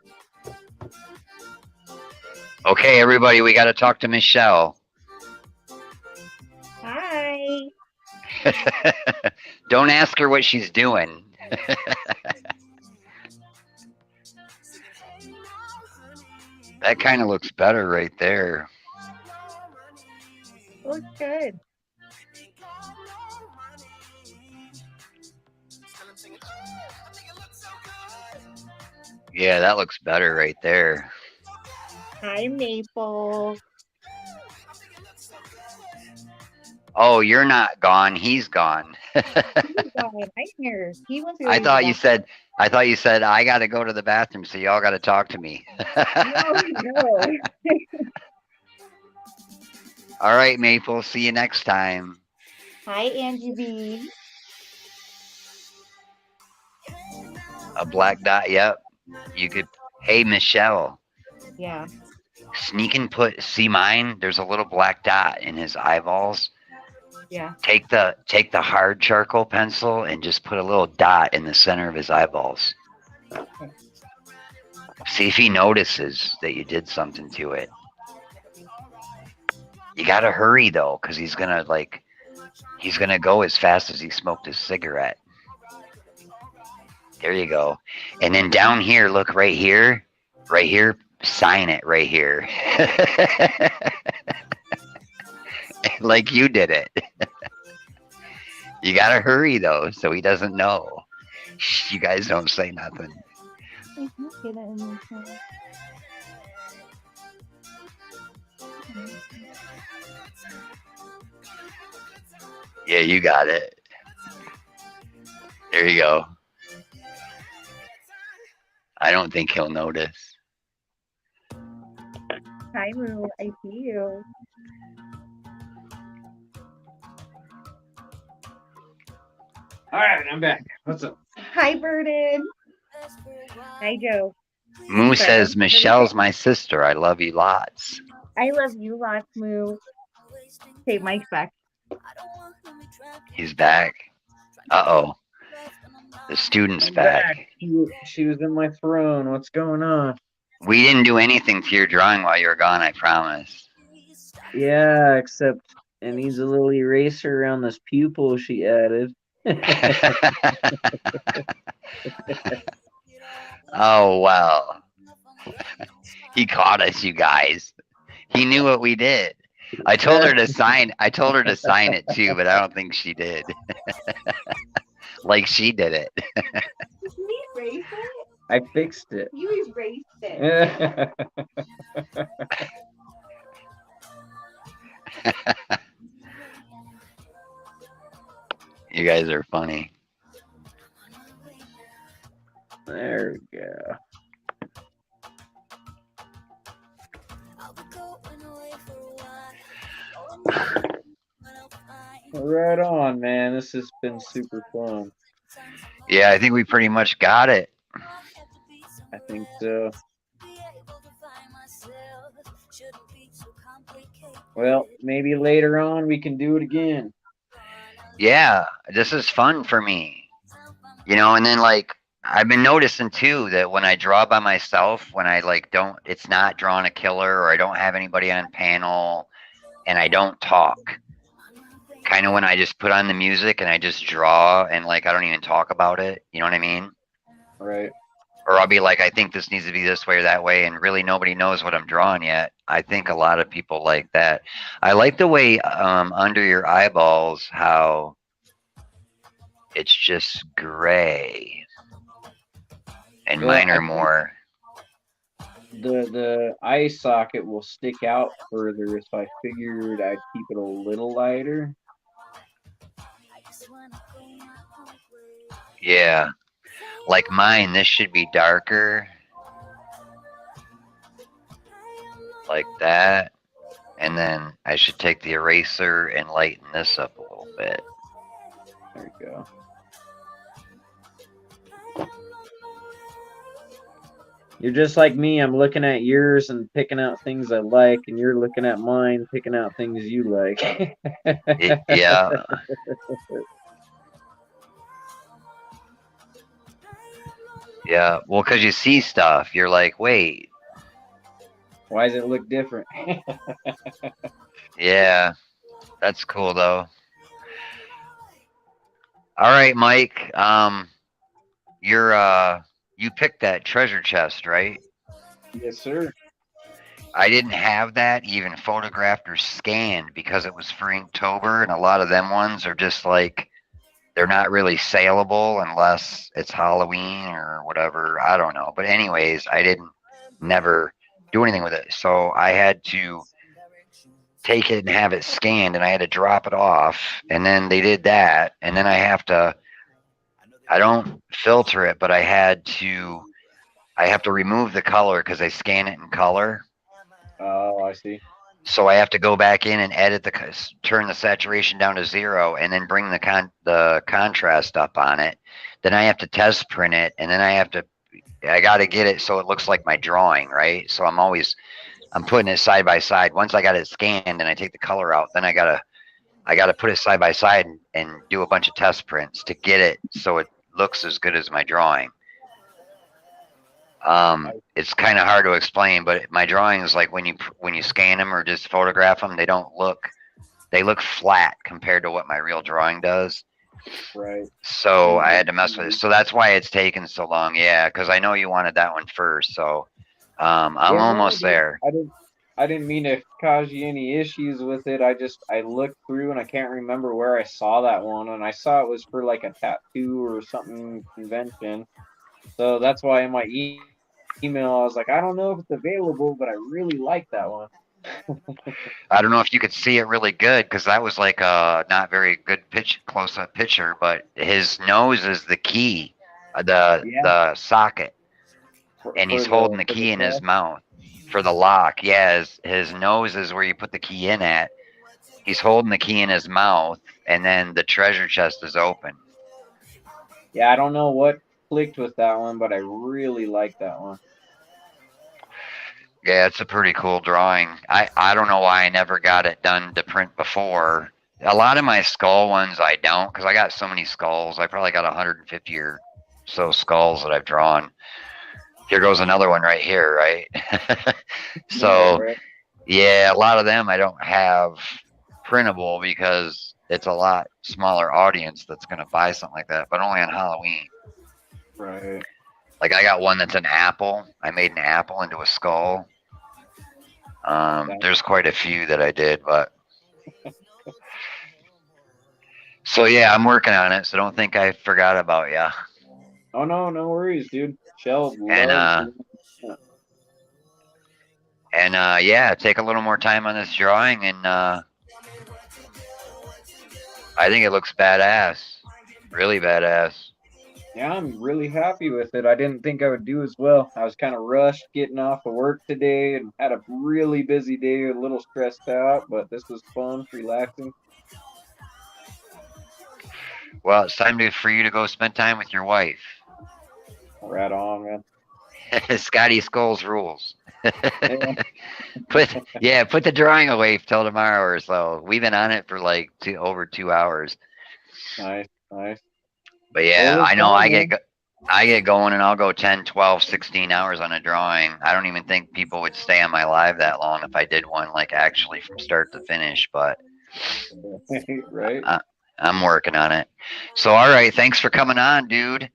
S2: Okay, everybody, we got to talk to Michelle.
S1: Hi.
S2: Don't ask her what she's doing. That kind of looks better right there.
S1: Looks good.
S2: Yeah, that looks better right there.
S1: Hi, Maple.
S2: Oh, you're not gone. He's gone.
S1: He's gone. I'm here. He wants to go
S2: I
S1: to the
S2: thought you said I got to go to the bathroom, so y'all got to talk to me.
S1: No.
S2: All right, Maple. See you next time.
S1: Hi, Angie B.
S2: A black dot. Yep. You could. Hey, Michelle.
S1: Yeah.
S2: Sneak and see mine. There's a little black dot in his eyeballs.
S1: Yeah.
S2: Take the hard charcoal pencil and just put a little dot in the center of his eyeballs.
S1: Okay.
S2: See if he notices that you did something to it. You gotta hurry though, because he's gonna go as fast as he smoked his cigarette. There you go. And then down here, look right here, sign it right here. Like you did it. You gotta hurry though, so he doesn't know. Shh, you guys don't say nothing. Yeah, you got it. There you go. I don't think he'll notice.
S1: Hi, Moo. I see you.
S4: All right, I'm back. What's up?
S6: Hi, Burden. Hi, Joe.
S2: Moo
S6: Sorry,
S2: says,
S6: what did you
S2: Michelle's
S6: say?
S2: my sister. I love you lots.
S6: I love you lots, Moo. Hey, Mike's back.
S2: He's back. Uh-oh. The student's
S4: I'm
S2: back.
S4: back. She was in my throne. What's going on?
S2: We didn't do anything to your drawing while you were gone, I promise.
S4: Yeah, except it needs a little eraser around this pupil she added.
S2: Oh, well. He caught us, you guys. He knew what we did. I told her to sign it too, but I don't think she did. Like she did it.
S6: Did you erase it?
S4: I fixed it.
S6: You erased it.
S2: You guys are funny.
S4: There we go. Right on, man. This has been super fun.
S2: Yeah, I think we pretty much got it.
S4: I think so. Well, maybe later on we can do it again.
S2: Yeah, this is fun for me. You know, and then like I've been noticing too that when I draw by myself, when I like don't, it's not drawing a killer or I don't have anybody on panel and I don't talk. Kind of when I just put on the music and I just draw and like I don't even talk about it. You know what I mean?
S4: Right.
S2: Or I'll be like, I think this needs to be this way or that way, and really nobody knows what I'm drawing yet. I think a lot of people like that. I like the way under your eyeballs, how it's just gray, and
S4: Well,
S2: mine
S4: I
S2: are
S4: think
S2: more.
S4: the eye socket will stick out further, so I figured I'd keep it a little lighter.
S2: Yeah, like mine, this should be darker, like that. And then I should take the eraser and lighten this up a little bit.
S4: There we go. You're just like me. I'm looking at yours and picking out things I like, and you're looking at mine, picking out things you like.
S2: Yeah. Yeah, well, because you see stuff, you're like, wait,
S4: Why does it look different?
S2: yeah, that's cool though. All right, Mike, you picked that treasure chest, right?
S4: Yes, sir.
S2: I didn't have that even photographed or scanned because it was for Inktober, and a lot of them ones are just like, they're not really saleable unless it's Halloween or whatever. I don't know. But anyways, I didn't never do anything with it. So I had to take it and have it scanned, and I had to drop it off. And then they did that. And then I don't filter it, but I have to remove the color because I scan it in color.
S4: Oh, I see.
S2: So I have to go back in and edit turn the saturation down to 0, and then bring the contrast up on it. Then I have to test print it, and then I got to get it so it looks like my drawing, right? So I'm putting it side by side. Once I got it scanned and I take the color out, then I gotta put it side by side and do a bunch of test prints to get it so it looks as good as my drawing. It's kind of hard to explain, but my drawings, like when you scan them or just photograph them, they look flat compared to what my real drawing does.
S4: Right.
S2: So I had to mess with it. So that's why it's taken so long. Yeah, because I know you wanted that one first. So I'm almost there.
S4: I didn't mean to cause you any issues with it. I looked through and I can't remember where I saw that one, and I saw it was for like a tattoo or something convention. So that's why in my email I was like, I don't know if it's available, but I really like that one.
S2: I don't know if you could see it really good because that was like a not very good close-up picture, but his nose is the key, the socket, and he's holding the key in his mouth for the lock. Yeah, his nose is where you put the key in at. He's holding the key in his mouth, and then the treasure chest is open.
S4: Yeah, I don't know what clicked with that one, but I really like that one.
S2: Yeah, it's a pretty cool drawing. I don't know why I never got it done to print before. A lot of my skull ones I don't, because I got so many skulls. I probably got 150 or so skulls that I've drawn. Here goes another one right here, right? So,
S4: Right.
S2: yeah, a lot of them I don't have printable because it's a lot smaller audience that's going to buy something like that, but only on Halloween.
S4: Right.
S2: Like I got one that's an apple. I made an apple into a skull. There's quite a few that I did, but so yeah, I'm working on it. So don't think I forgot about you.
S4: Oh no, no worries, dude. Shell
S2: And
S4: loves.
S2: yeah, take a little more time on this drawing, and I think it looks badass, really badass.
S4: Yeah, I'm really happy with it. I didn't think I would do as well. I was kind of rushed getting off of work today and had a really busy day, a little stressed out, but this was fun, relaxing.
S2: Well, it's time for you to go spend time with your wife.
S4: Right on, man.
S2: Scotteskullz rules.
S4: Yeah.
S2: put the drawing away till tomorrow or so. We've been on it for like over 2 hours.
S4: Nice, nice.
S2: But yeah,
S4: Well,
S2: I know
S4: fun,
S2: I get going and I'll go 10, 12, 16 hours on a drawing. I don't even think people would stay on my live that long if I did one like actually from start to finish, but
S4: right?
S2: I'm working on it. So all right, thanks for coming on, dude.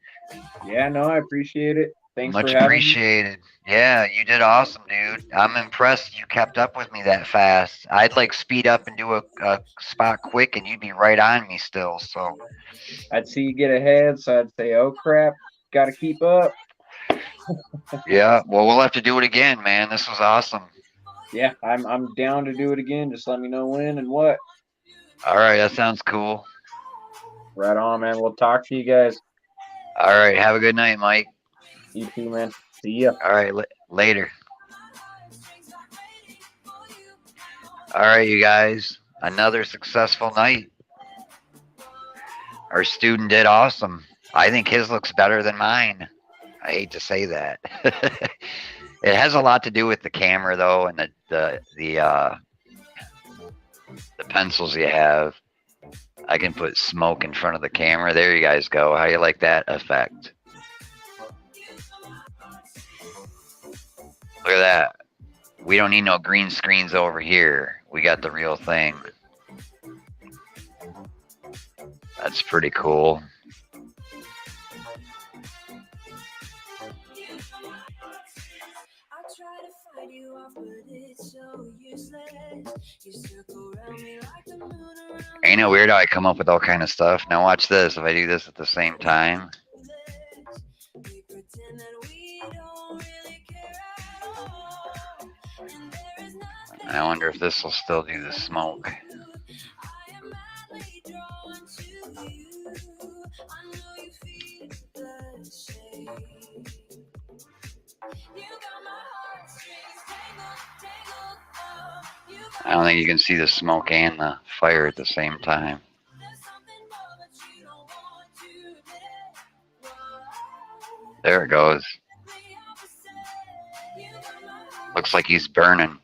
S4: Yeah, no, I appreciate it. Thanks
S2: Much
S4: for having me.
S2: appreciated. Yeah, you did awesome, dude. I'm impressed you kept up with me that fast. I'd like speed up and do a spot quick and you'd be right on me still. So
S4: I'd see you get ahead, so I'd say, "Oh crap, got to keep up."
S2: yeah, well, we'll have to do it again, man. This was awesome.
S4: Yeah, I'm down to do it again. Just let me know when and what.
S2: All right, that sounds cool.
S4: Right on, man. We'll talk to you guys.
S2: All right, have a good night, Mike.
S4: You too, man. See ya.
S2: All right, later. All right, you guys, another successful night. Our student did awesome. I think his looks better than mine. I hate to say that. It has a lot to do with the camera though, and the pencils you have. I can put smoke in front of the camera. There you guys go. How you like that effect? Look at that. We don't need no green screens over here. We got the real thing. That's pretty cool. Ain't it weird how I come up with all kind of stuff? Now watch this. If I do this at the same time. I wonder if this will still do the smoke. I don't think you can see the smoke and the fire at the same time. There it goes. Looks like he's burning.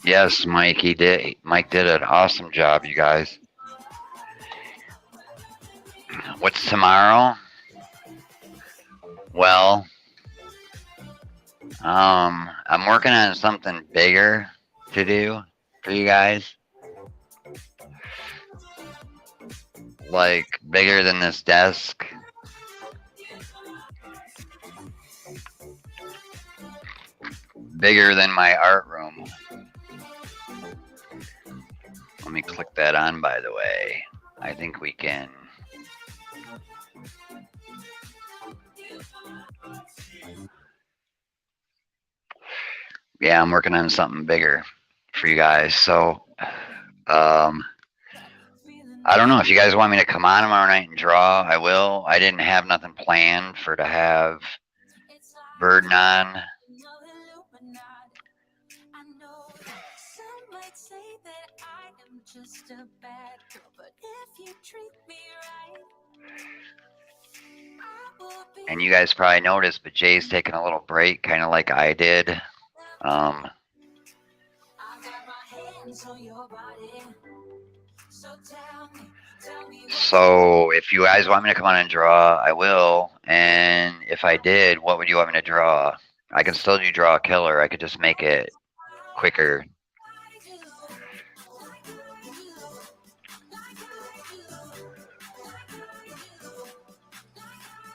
S2: Yes, Mike, he did. Mike did an awesome job, you guys. What's tomorrow? Well, I'm working on something bigger to do for you guys. Like bigger than this desk. Bigger than my art room. Let me click that on, by the way. I think we can. Yeah, I'm working on something bigger for you guys. So, I don't know if you guys want me to come on tomorrow night and draw. I will. I didn't have nothing planned for to have Burden on.
S5: Some might say that I am just a bad girl.
S2: And you guys probably noticed, but Jay's taking a little break, kind of like I did. So if you guys want me to come on and draw, I will. And if I did, what would you want me to draw? I can still do draw a killer. I could just make it quicker.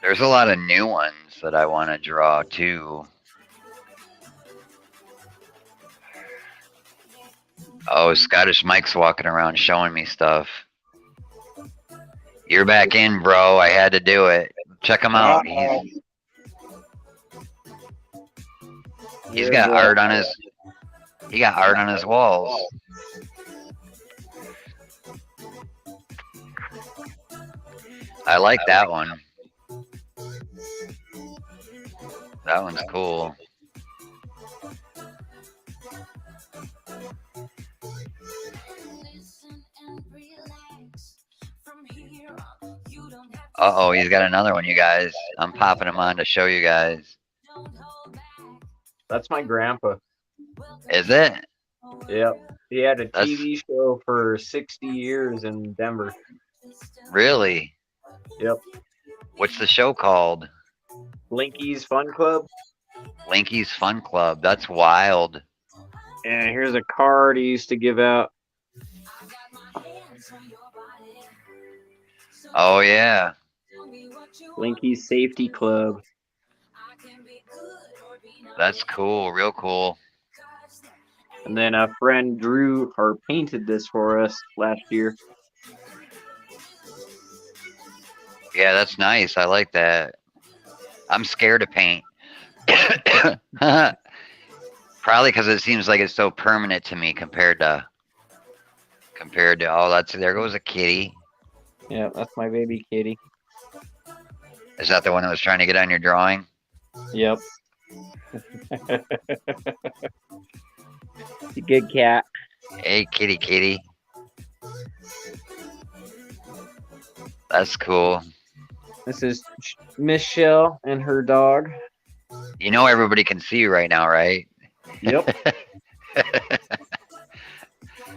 S2: There's a lot of new ones that I want to draw too. Oh, Scottish Mike's walking around showing me stuff. You're back in, bro. I had to do it. Check him out. He's got art on his. He got art on his walls. I like that one. That one's cool. Uh-oh, he's got another one, you guys. I'm popping him on to show you guys.
S4: That's my grandpa.
S2: Is it?
S4: Yep. He had a TV show for 60 years in Denver.
S2: Really?
S4: Yep.
S2: What's the show called?
S4: Blinky's Fun Club.
S2: Blinky's Fun Club. That's wild.
S4: And here's a card he used to give out.
S2: Oh, yeah.
S4: Blinky's Safety Club.
S2: That's cool. Real cool.
S4: And then a friend drew or painted this for us last year.
S2: Yeah, that's nice. I like that. I'm scared to paint. Probably because it seems like it's so permanent to me compared to oh, there goes a kitty.
S4: Yeah, that's my baby kitty.
S2: Is that the one that was trying to get on your drawing?
S4: Yep. It's a good cat.
S2: Hey, kitty. That's cool.
S4: This is Michelle and her dog.
S2: You know everybody can see you right now, right?
S4: Yep.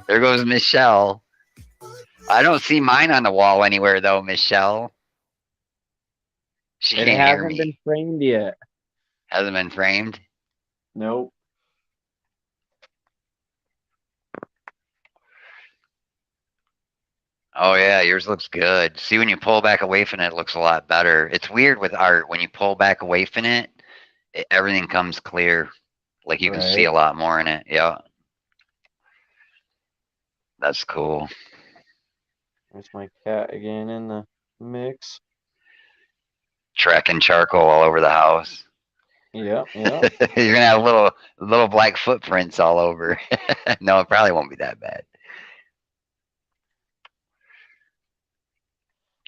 S2: There goes Michelle. I don't see mine on the wall anywhere, though, Michelle. She
S4: It
S2: can't hear
S4: hasn't
S2: me.
S4: been framed yet.
S2: Hasn't been framed?
S4: Nope.
S2: Oh, yeah, yours looks good. See, when you pull back away from it, it looks a lot better. It's weird with art. When you pull back away from it, everything comes clear. Like you can see a lot more in it. Yeah. That's cool.
S4: There's my cat again in the mix.
S2: Tracking charcoal all over the house.
S4: Yeah.
S2: You're gonna have little black footprints all over. No, it probably won't be that bad.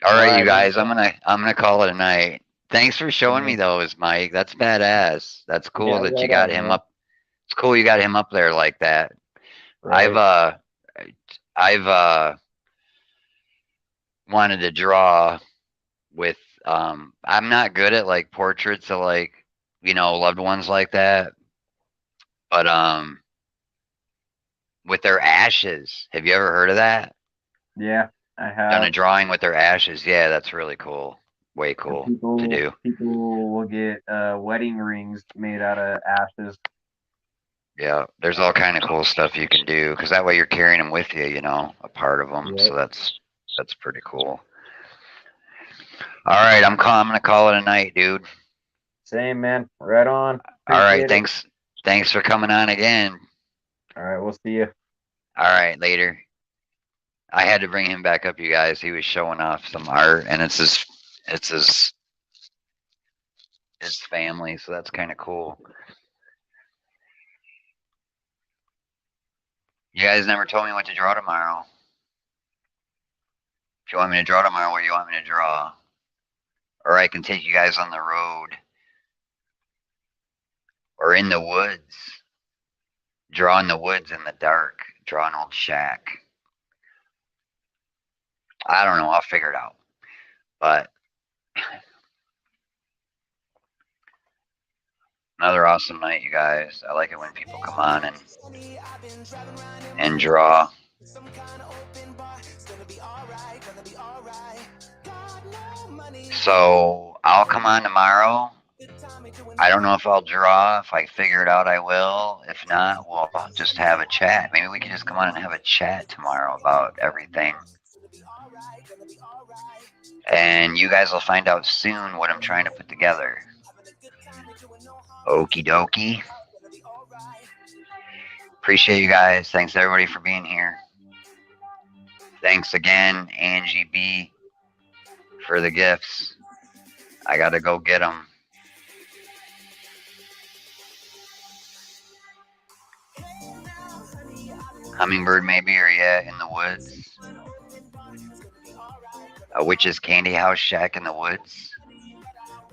S2: All right, you guys, I'm gonna call it a night. Thanks for showing me those, Mike. That's badass. That's cool that you got him up. It's cool you got him up there like that.
S4: Right.
S2: I've wanted to draw with I'm not good at like portraits of like, you know, loved ones like that. But with their ashes. Have you ever heard of that?
S4: Yeah, I have.
S2: Done a drawing with their ashes. Yeah, that's really cool. Way cool to do.
S4: People will get wedding rings made out of ashes.
S2: Yeah, there's all kind of cool stuff you can do because that way you're carrying them with you, you know, a part of them.
S4: Yep.
S2: So that's pretty cool. All right, I'm gonna call it a night, dude.
S4: Same, man. Right on.
S2: All right,
S4: Appreciate it.
S2: thanks for coming on again.
S4: All right, we'll see you.
S2: All right, later. I had to bring him back up, you guys. He was showing off some art, and it's his family, so that's kind of cool. You guys never told me what to draw tomorrow. If you want me to draw tomorrow, what do you want me to draw? Or I can take you guys on the road. Or in the woods. Draw in the woods in the dark. Draw an old shack. I don't know. I'll figure it out. But another awesome night, you guys. I like it when people come on and draw. So I'll come on tomorrow. I don't know if I'll draw. If I figure it out, I will. If not, we'll just have a chat. Maybe we can just come on and have a chat tomorrow about everything. And you guys will find out soon what I'm trying to put together. Okie dokie. Appreciate you guys. Thanks everybody for being here. Thanks again, Angie B, for the gifts. I gotta go get them. Hummingbird maybe, or yeah, in the woods. A witch's candy house shack in the woods.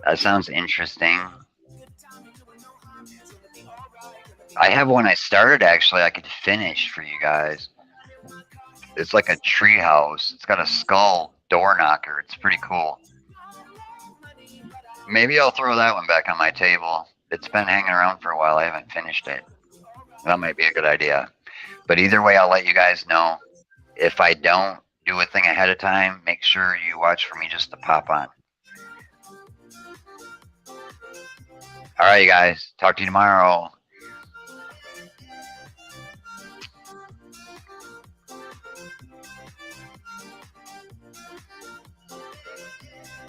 S2: That sounds interesting. I have one I started actually I could finish for you guys. It's like a tree house. It's got a skull door knocker. It's pretty cool. Maybe I'll throw that one back on my table. It's been hanging around for a while. I haven't finished it. That might be a good idea. But either way, I'll let you guys know. If I don't do a thing ahead of time, make sure you watch for me just to pop on. All right, you guys. Talk to you tomorrow.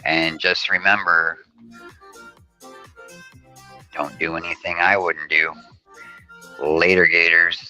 S2: And just remember, don't do anything I wouldn't do. Later, Gators.